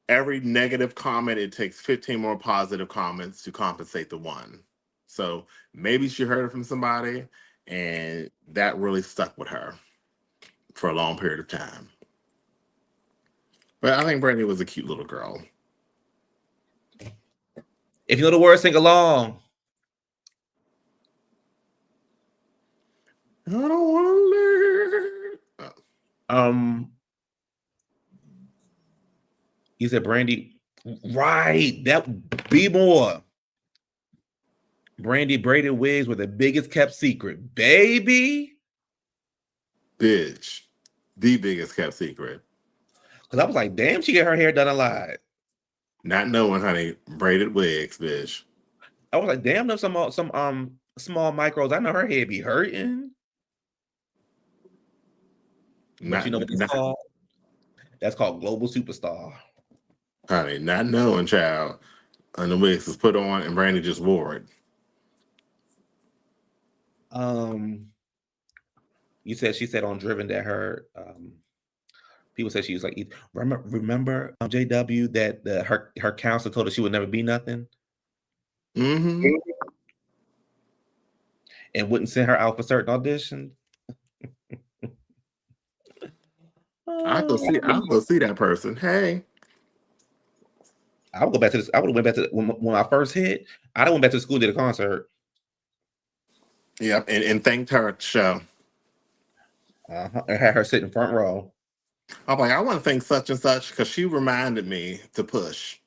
every negative comment, it takes 15 more positive comments to compensate the one. So maybe she heard it from somebody and that really stuck with her for a long period of time. But I think Brandy was a cute little girl. If you know the words, sing along. I don't want to learn. You said Brandy, right? That be more. Brandy braided wigs were the biggest kept secret, baby. Bitch, the biggest kept secret. Because I was like, damn, she get her hair done a lot. Not knowing, honey, braided wigs, bitch. I was like, damn, there's some small micros. I know her head be hurting. But you know what it's called? That's called Global Superstar. Honey, not knowing, child. And the wigs was put on and Brandy just wore it. She said on Driven that her people said she was like, remember JW that her counselor told her she would never be nothing. Mm-hmm. And wouldn't send her out for certain auditions. I'll go see that person. Hey. I would go back to this. I would have went back to when I first hit. I went back to the school, did a concert. Yep, and thanked her at the show. And had her sit in front row. I'm like, I want to thank such and such because she reminded me to push.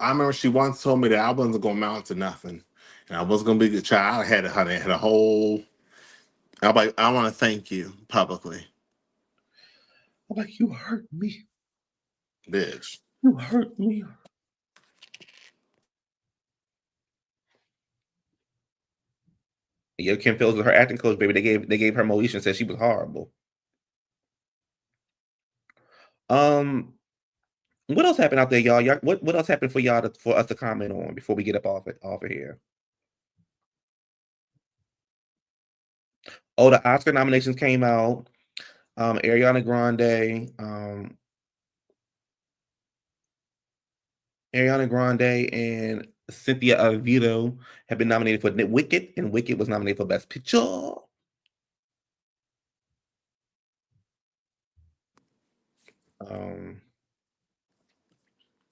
I remember she once told me that I wasn't going to amount to nothing, and I wasn't going to be a good child. I had a whole. I'm like, I want to thank you publicly. I'm like, you hurt me. Bitch. You hurt me. Yeah, Kim Phillips was her acting coach, baby. They gave her Moesha and said she was horrible. What else happened out there, y'all? What else happened for y'all for us to comment on before we get up off of here? Oh, the Oscar nominations came out. Ariana Grande, and Cynthia Erivo have been nominated for Wicked, and Wicked was nominated for Best Picture.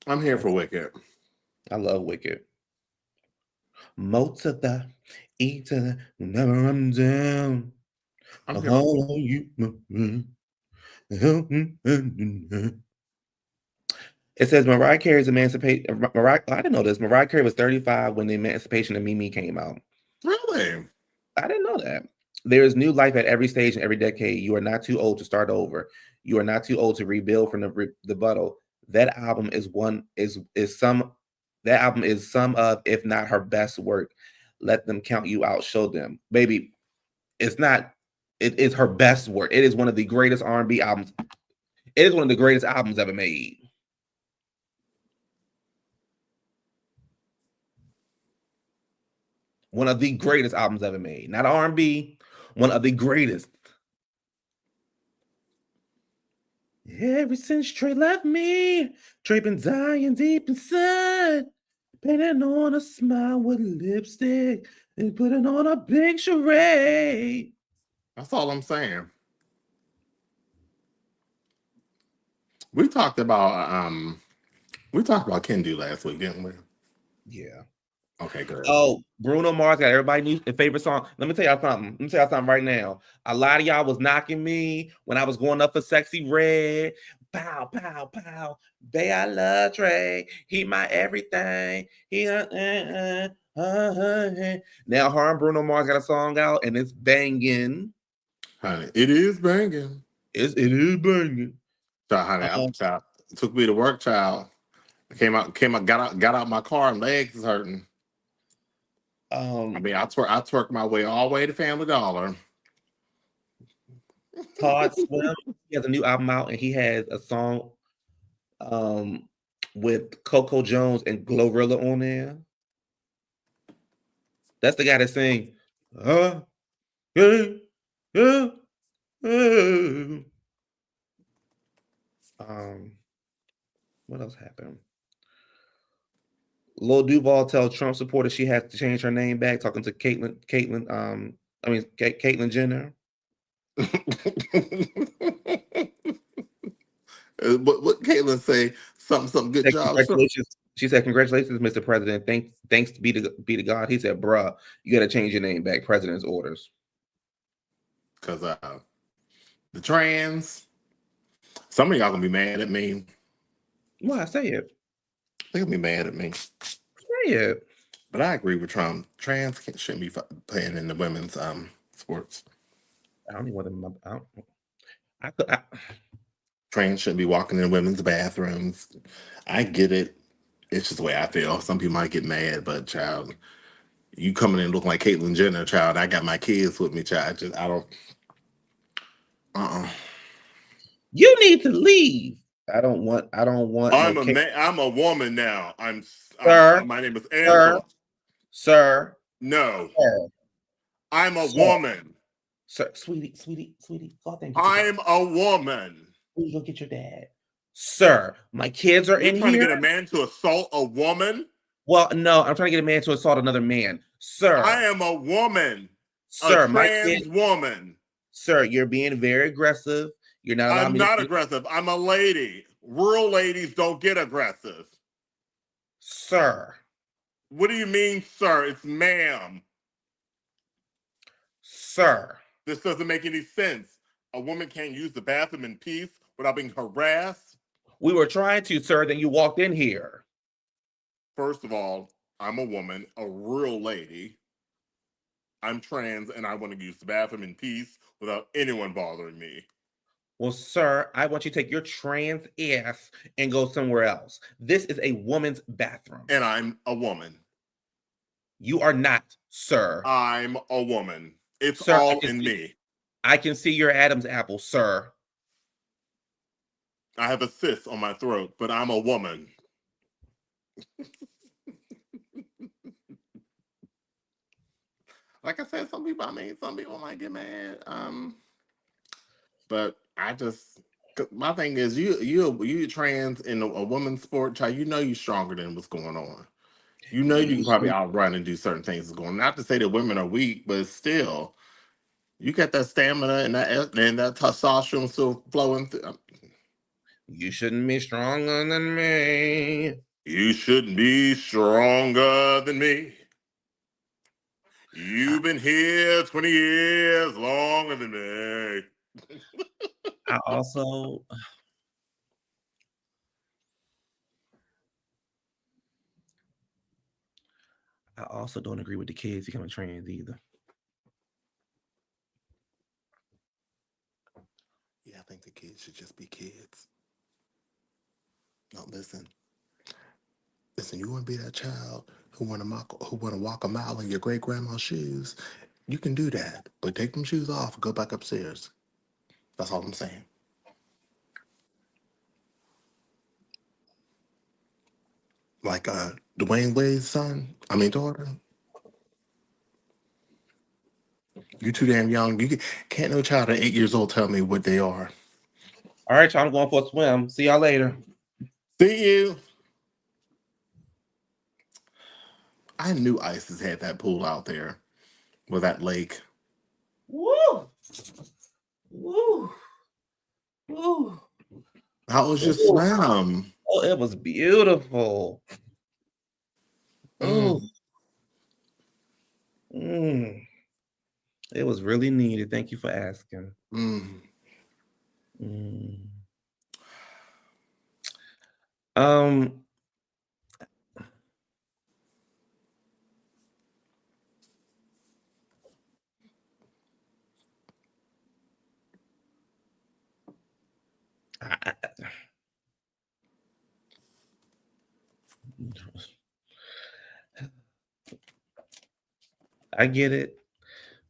I'm here for Wicked. I love Wicked. Mo to the E to the never run down. I'm here for You. It says Mariah Carey's Emancipation. I didn't know this. Mariah Carey was 35 when the Emancipation of Mimi came out. Really? I didn't know that. There is new life at every stage and every decade. You are not too old to start over. You are not too old to rebuild from the rebuttal. That album is some of, if not her best work. Let them count you out. Show them, baby. It's not. It is her best work. It is one of the greatest R&B albums. It is one of the greatest albums ever made. One of the greatest albums ever made. Not R&B. One of the greatest. Ever since Trey left me, Trey been dying deep inside. Painting on a smile with lipstick and putting on a big charade. That's all I'm saying. We talked about Kendu last week, didn't we? Yeah. Okay, good. Oh, Bruno Mars got everybody's new favorite song. Let me tell y'all something. Right now. A lot of y'all was knocking me when I was going up for Sexy Red. Pow, pow, pow. Bae, I love Trey. He my everything. He Now her and Bruno Mars got a song out and it's banging. Honey, it is banging. It is banging. So, honey, child, it took me to work, child. Came out, got out my car and legs is hurting. I twerked my way all the way to Family Dollar. Todd Swim, he has a new album out and he has a song with Coco Jones and Glorilla on there. That's the guy that sing. What else happened? Lil Duval tells Trump supporters she has to change her name back. Talking to Caitlyn Jenner. What Caitlyn say? Something. Good job. Congratulations. She said, "Congratulations, Mr. President. Thanks be to God." He said, "Bruh, you got to change your name back." President's orders. Because the trans. Some of y'all gonna be mad at me. Why? Say it. They're gonna be mad at me. Say it. But I agree with Trump. Trans shouldn't be playing in the women's sports. I don't even want them. Trans shouldn't be walking in women's bathrooms. I get it. It's just the way I feel. Some people might get mad, but child, you coming in looking like Caitlyn Jenner, child. I got my kids with me, child. I don't. You need to leave. I don't want. I'm a woman now. Sir, my name is Angela. Sir. No. Sir. I'm a woman. Sir, sweetie. I'm a woman. Please go get your dad. Sir, my kids are in here. You're trying to get a man to assault a woman? Well, no, I'm trying to get a man to assault another man. Sir. I am a woman. Sir, a trans woman. Sir, you're being very aggressive. You're not allowing me. I'm not aggressive. I'm a lady. Rural ladies don't get aggressive. Sir. What do you mean, sir? It's ma'am. Sir. This doesn't make any sense. A woman can't use the bathroom in peace without being harassed. We were trying to, sir, then you walked in here. First of all, I'm a woman, a real lady. I'm trans and I want to use the bathroom in peace without anyone bothering me. Well, sir, I want you to take your trans ass and go somewhere else. This is a woman's bathroom. And I'm a woman. You are not, sir. I'm a woman. It's Sir, all in me. I can see your Adam's apple, sir. I have a cyst on my throat, but I'm a woman. Like I said, some people might get mad. But my thing is, you trans in a woman's sport, child. You know you're stronger than what's going on. You know you can probably outrun and do certain things that's going on. Not to say that women are weak, but still, you got that stamina and that testosterone still flowing through. You shouldn't be stronger than me. You shouldn't be stronger than me. You've been here 20 years longer than me. I also don't agree with the kids becoming trans either. Yeah, I think the kids should just be kids. No, listen. Listen, you want to be that child who want to walk a mile in your great grandma's shoes? You can do that, but take them shoes off and go back upstairs. That's all I'm saying. Like Dwayne Wade's daughter. You too damn young. Can't no child at 8 years old tell me what they are. All right, y'all. I'm going for a swim. See y'all later. See you. I knew ISIS had that pool out there with that lake. Woo! Woo! Woo! How was your swim? Oh, it was beautiful. Oh. It was really needed. Thank you for asking. I get it,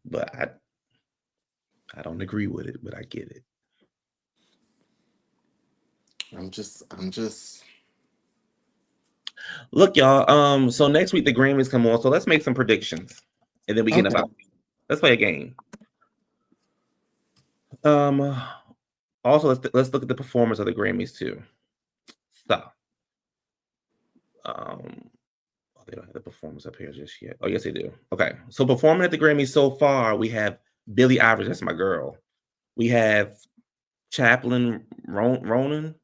but I don't agree with it, but I get it. I'm just Look, y'all. So next week the Grammys come on. So let's make some predictions. And then we get about let's play a game. Also let's look at the performance of the Grammys too. So they don't have the performance up here just yet. Oh, yes, they do. Okay. So performing at the Grammys so far, we have Billie Eilish, that's my girl. We have Chaplin Ronan.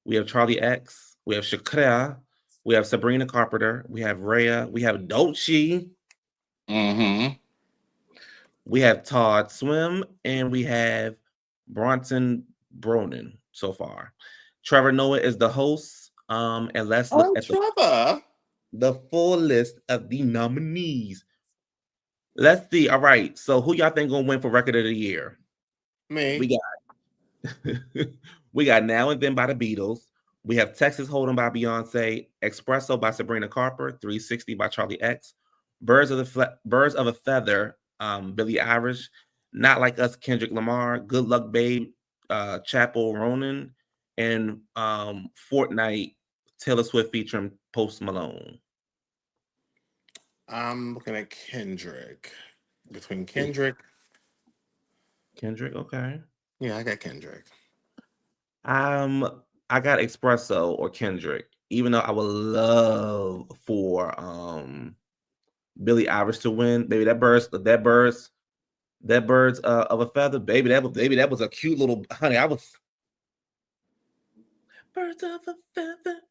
We have Charlie X. We have Shakira. We have Sabrina Carpenter. We have Rhea. We have Dolce. We have Todd Swim. And we have Bronson Bronin so far. Trevor Noah is the host. And let's look at the full list of the nominees. Let's see. All right. So who y'all think gonna win for record of the year? Me. We got Now and Then by the Beatles. We have Texas Hold'em by Beyonce, Espresso by Sabrina Carpenter, 360 by Charlie X, Birds of a Feather, Billie Eilish, Not Like Us, Kendrick Lamar, Good Luck Babe, Chappell Ronan, and Fortnite, Taylor Swift featuring Post Malone. I'm looking at Kendrick. Between Kendrick, okay. Yeah, I got Kendrick. I got Espresso or Kendrick, even though I would love for Billie Eilish to win. Baby, that birds of a feather, baby. That was a cute little honey. I was birds of a feather,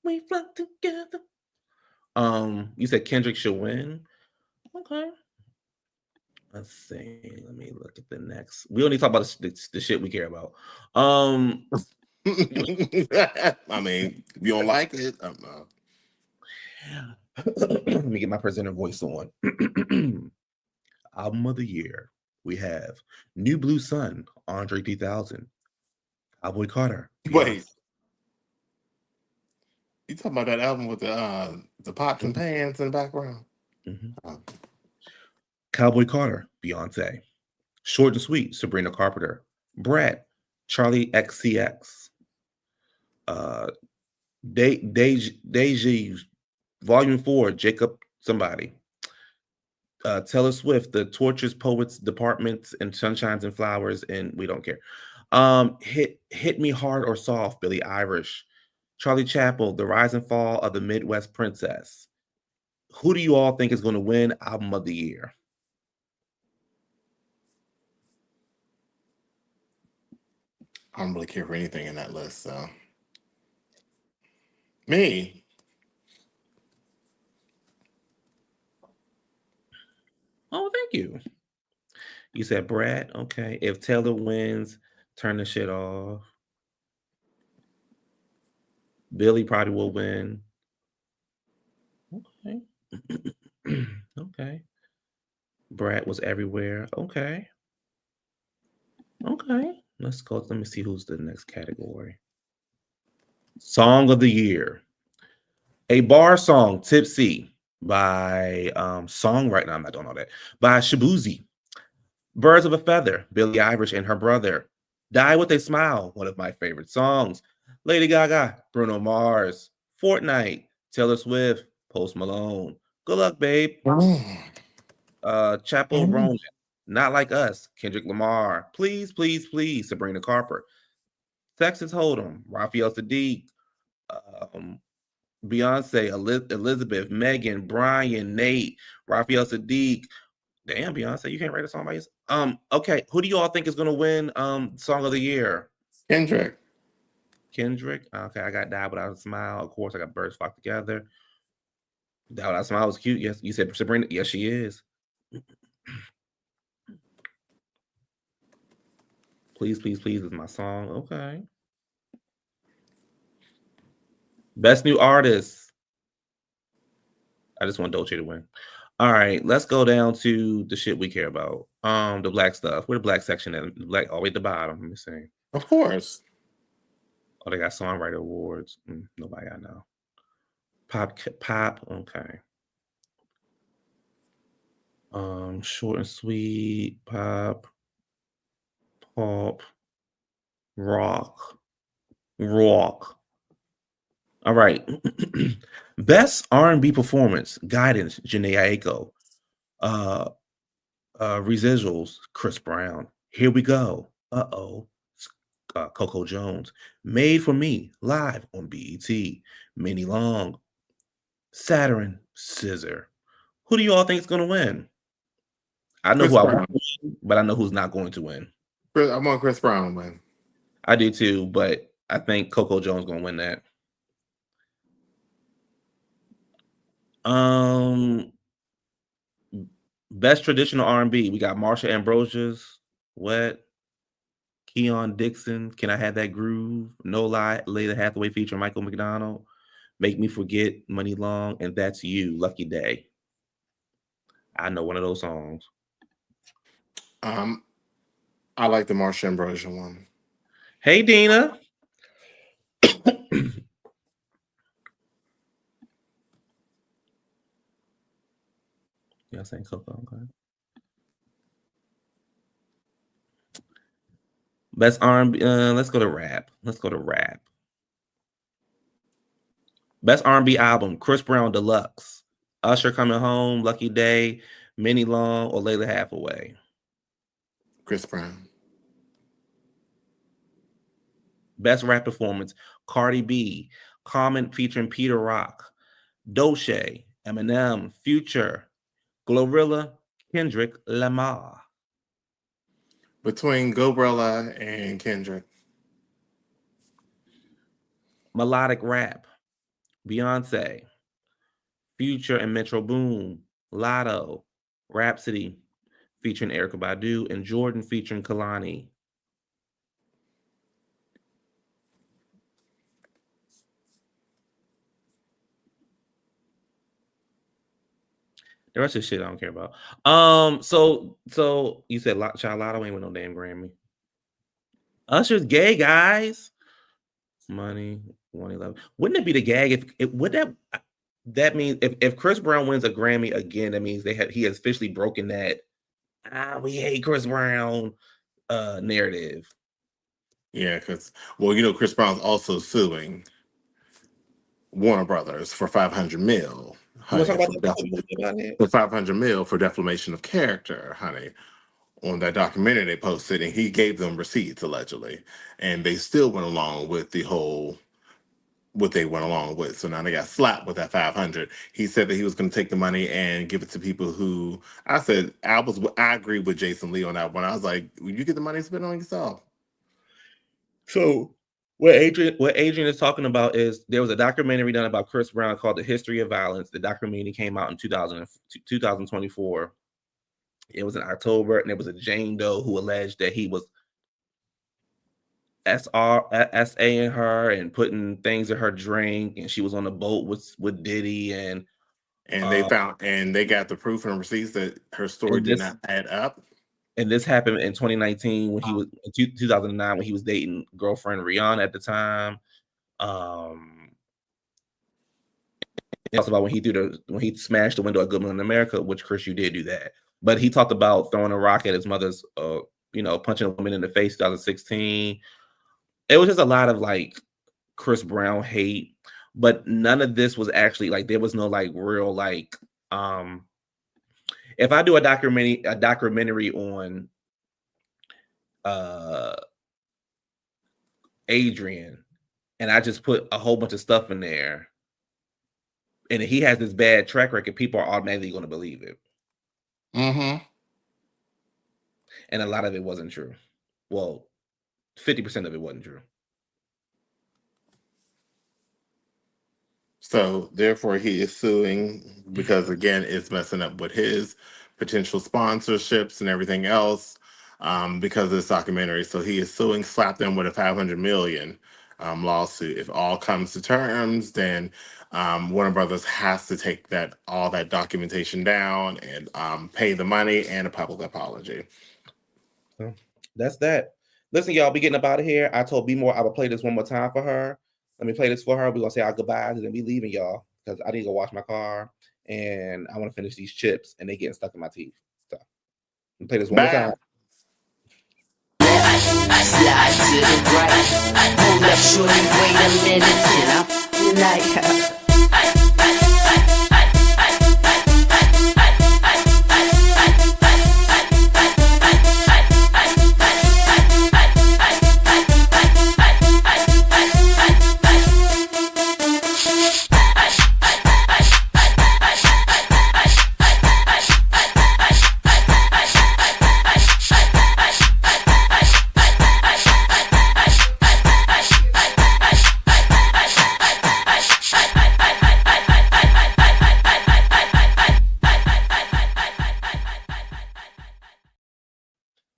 we flock together. You said Kendrick should win. Okay. Let's see. Let me look at the next. We only talk about the shit we care about. I mean, if you don't like it, let me get my presenter voice on. Album of the year. we have New Blue Sun, Andre 3000, Cowboy Carter, Beyonce. Wait, you talking about that album with the pots and pans in the background? Mhm. Oh. Cowboy Carter, Beyonce. Short and Sweet, Sabrina Carpenter. Brett, Charlie XCX. Uh, Deji, Volume 4, Jacob somebody. Taylor Swift, The Tortures, Poets, Departments, and Sunshines and Flowers, and we don't care. Hit Me Hard or Soft, Billie Eilish. Charlie Chappell, The Rise and Fall of the Midwest Princess. Who do you all think is going to win Album of the Year? I don't really care for anything in that list, so. Me. Oh, thank you. You said Brad? Okay. If Taylor wins, turn the shit off. Billy probably will win. Okay. Okay. Brad was everywhere. Okay. Okay. Let's go. Let me see who's the next category. Song of the Year. A bar song, Tipsy, by songwriter. I don't know that. By Shabuzi. Birds of a Feather, Billie Eilish and her brother. Die with a Smile, one of my favorite songs. Lady Gaga, Bruno Mars. Fortnite, Taylor Swift, Post Malone. Good luck, babe. Chapel Roan, Not Like Us, Kendrick Lamar. Please, please, please, Sabrina Carpenter. Texas Hold'em, Raphael Sadiq. Beyonce, Elizabeth, Megan, Brian, Nate, Raphael Sadiq. Damn, Beyonce, you can't write a song by yourself. Okay, who do you all think is gonna win Song of the Year? Kendrick. Kendrick. Okay, I got Die Without a Smile. Of course, I got Birds Flock Together. Die Without a Smile was cute. Yes, you said Sabrina. Yes, she is. Please, please, please is my song. Okay. Best New Artist. I just want Dolce to win. All right, let's go down to the shit we care about. The black stuff. Where the black section at? The black all the way at the bottom. Let me see. Of course. Oh, they got songwriter awards. Nobody I know. Pop. Okay. Short and sweet. Pop. Rock. All right. Best R&B performance. Guidance. Janae Aiko. Residuals. Chris Brown. Here we go. Coco Jones. Made for Me. Live on BET. Minnie Long. Saturn. Scissor. Who do you all think is going to win? I know Chris who I Brown. want to win, but I know who's not going to win. I want Chris Brown, man. I do too, but I think Coco Jones is going to win that. Best traditional R&B. We got Marsha Ambrosia's Wet. Keon Dixon, Can I Have That Groove? No Lie, Layla Hathaway featuring Michael McDonald. Make Me Forget, Money Long, and That's You, Lucky Day. I know one of those songs. I like the Marsha Ambrosia one. Hey, Dina. Yeah, saying Coco. Okay. Best R&B. Let's go to rap. Best R&B album: Chris Brown Deluxe, Usher Coming Home, Lucky Day, Minnie Long, or Layla Hathaway. Chris Brown. Best rap performance: Cardi B, Common featuring Peter Rock, Dolce, Eminem, Future, Glorilla, Kendrick Lamar. Between Glorilla and Kendrick. Melodic rap: Beyonce, Future and Metro Boom, Lotto, Rhapsody featuring Erykah Badu, and Jordan featuring Kalani. The rest of the shit I don't care about. So you said Child Lotto ain't with no damn Grammy. Usher's gay, guys. Money 111. Wouldn't it be the gag if would that means if Chris Brown wins a Grammy again, that means he has officially broken that we hate Chris Brown narrative. Yeah, because Chris Brown's also suing Warner Brothers for $500 million. You want to talk about that? For $500 million for defamation of character, honey. On that documentary they posted, and he gave them receipts allegedly, and they still went along with the whole what they went along with. So now they got slapped with that 500. He said that he was going to take the money and give it to people who I agree with Jason Lee on that one. I was like, you get the money, spend it on yourself. So what Adrienne is talking about is there was a documentary done about Chris Brown called The History of Violence. The documentary came out in 2024. It was in October, and it was a Jane Doe who alleged that he was SA-ing her and putting things in her drink, and she was on a boat with Diddy, and they got the proof and receipts that her story did not add up. And this happened in 2019 when he was in 2009 when he was dating girlfriend Rihanna at the time. Also about when he smashed the window at Good Morning America, which Chris, you did do that. But he talked about throwing a rock at his mother's, punching a woman in the face, 2016. It was just a lot of like Chris Brown hate, but none of this was actually like there was no like real like. If I do a documentary on Adrienne, and I just put a whole bunch of stuff in there, and he has this bad track record, people are automatically going to believe it. Mm-hmm. And a lot of it wasn't true. Well, 50% of it wasn't true. So therefore he is suing because again, it's messing up with his potential sponsorships and everything else because of this documentary. So he is suing, slapped them with a $500 million lawsuit. If all comes to terms, then Warner Brothers has to take all that documentation down and pay the money and a public apology. So that's that. Listen, y'all, be getting up out of here. I told B More I would play this one more time for her. Let me play this for her. We're going to say our goodbyes and then we leaving, y'all, because I need to go wash my car and I want to finish these chips and they getting stuck in my teeth. So let me play this one more time. I slide to the right. Hold up, shorty, wait a minute. Can I tonight?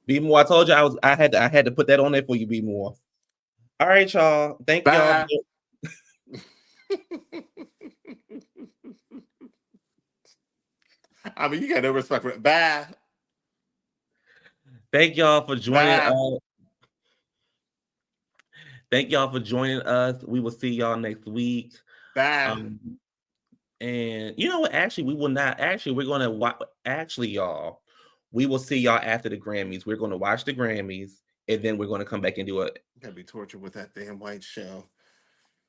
B More, I told you I had to put that on there for you, B More. All right, y'all. Thank y'all. I mean, you got no respect for it. Bye. Thank y'all for joining us. Thank y'all for joining us. We will see y'all next week. Bye. And you know what? Actually, we will not. Actually, we're going to watch. Actually, y'all, we will see y'all after the Grammys. We're going to watch the Grammys, and then we're going to come back and do it. Gotta be tortured with that damn white show.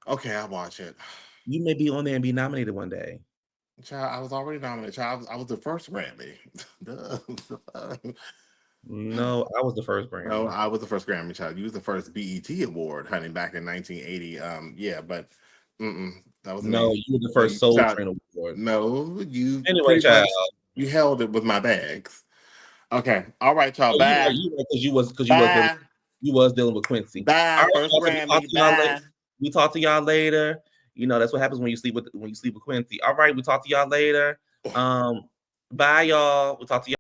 Okay, I'll watch it. You may be on there and be nominated one day. Child, I was already nominated. Child, I was the first Grammy. No, I was the first Grammy. No, I was the first Grammy, child. You was the first BET award, honey, back in 1980. Yeah, but that was no. me. You were the first Soul Train award. No, you. Anyway, child, you held it with my bags. Okay, all right, y'all. Bye. You was dealing with Quincy. Bye. Right, first Grammy. Bye. We talk to y'all later. You know that's what happens when you sleep with Quincy. All right, we talk to y'all later. Bye, y'all. We'll talk to y'all.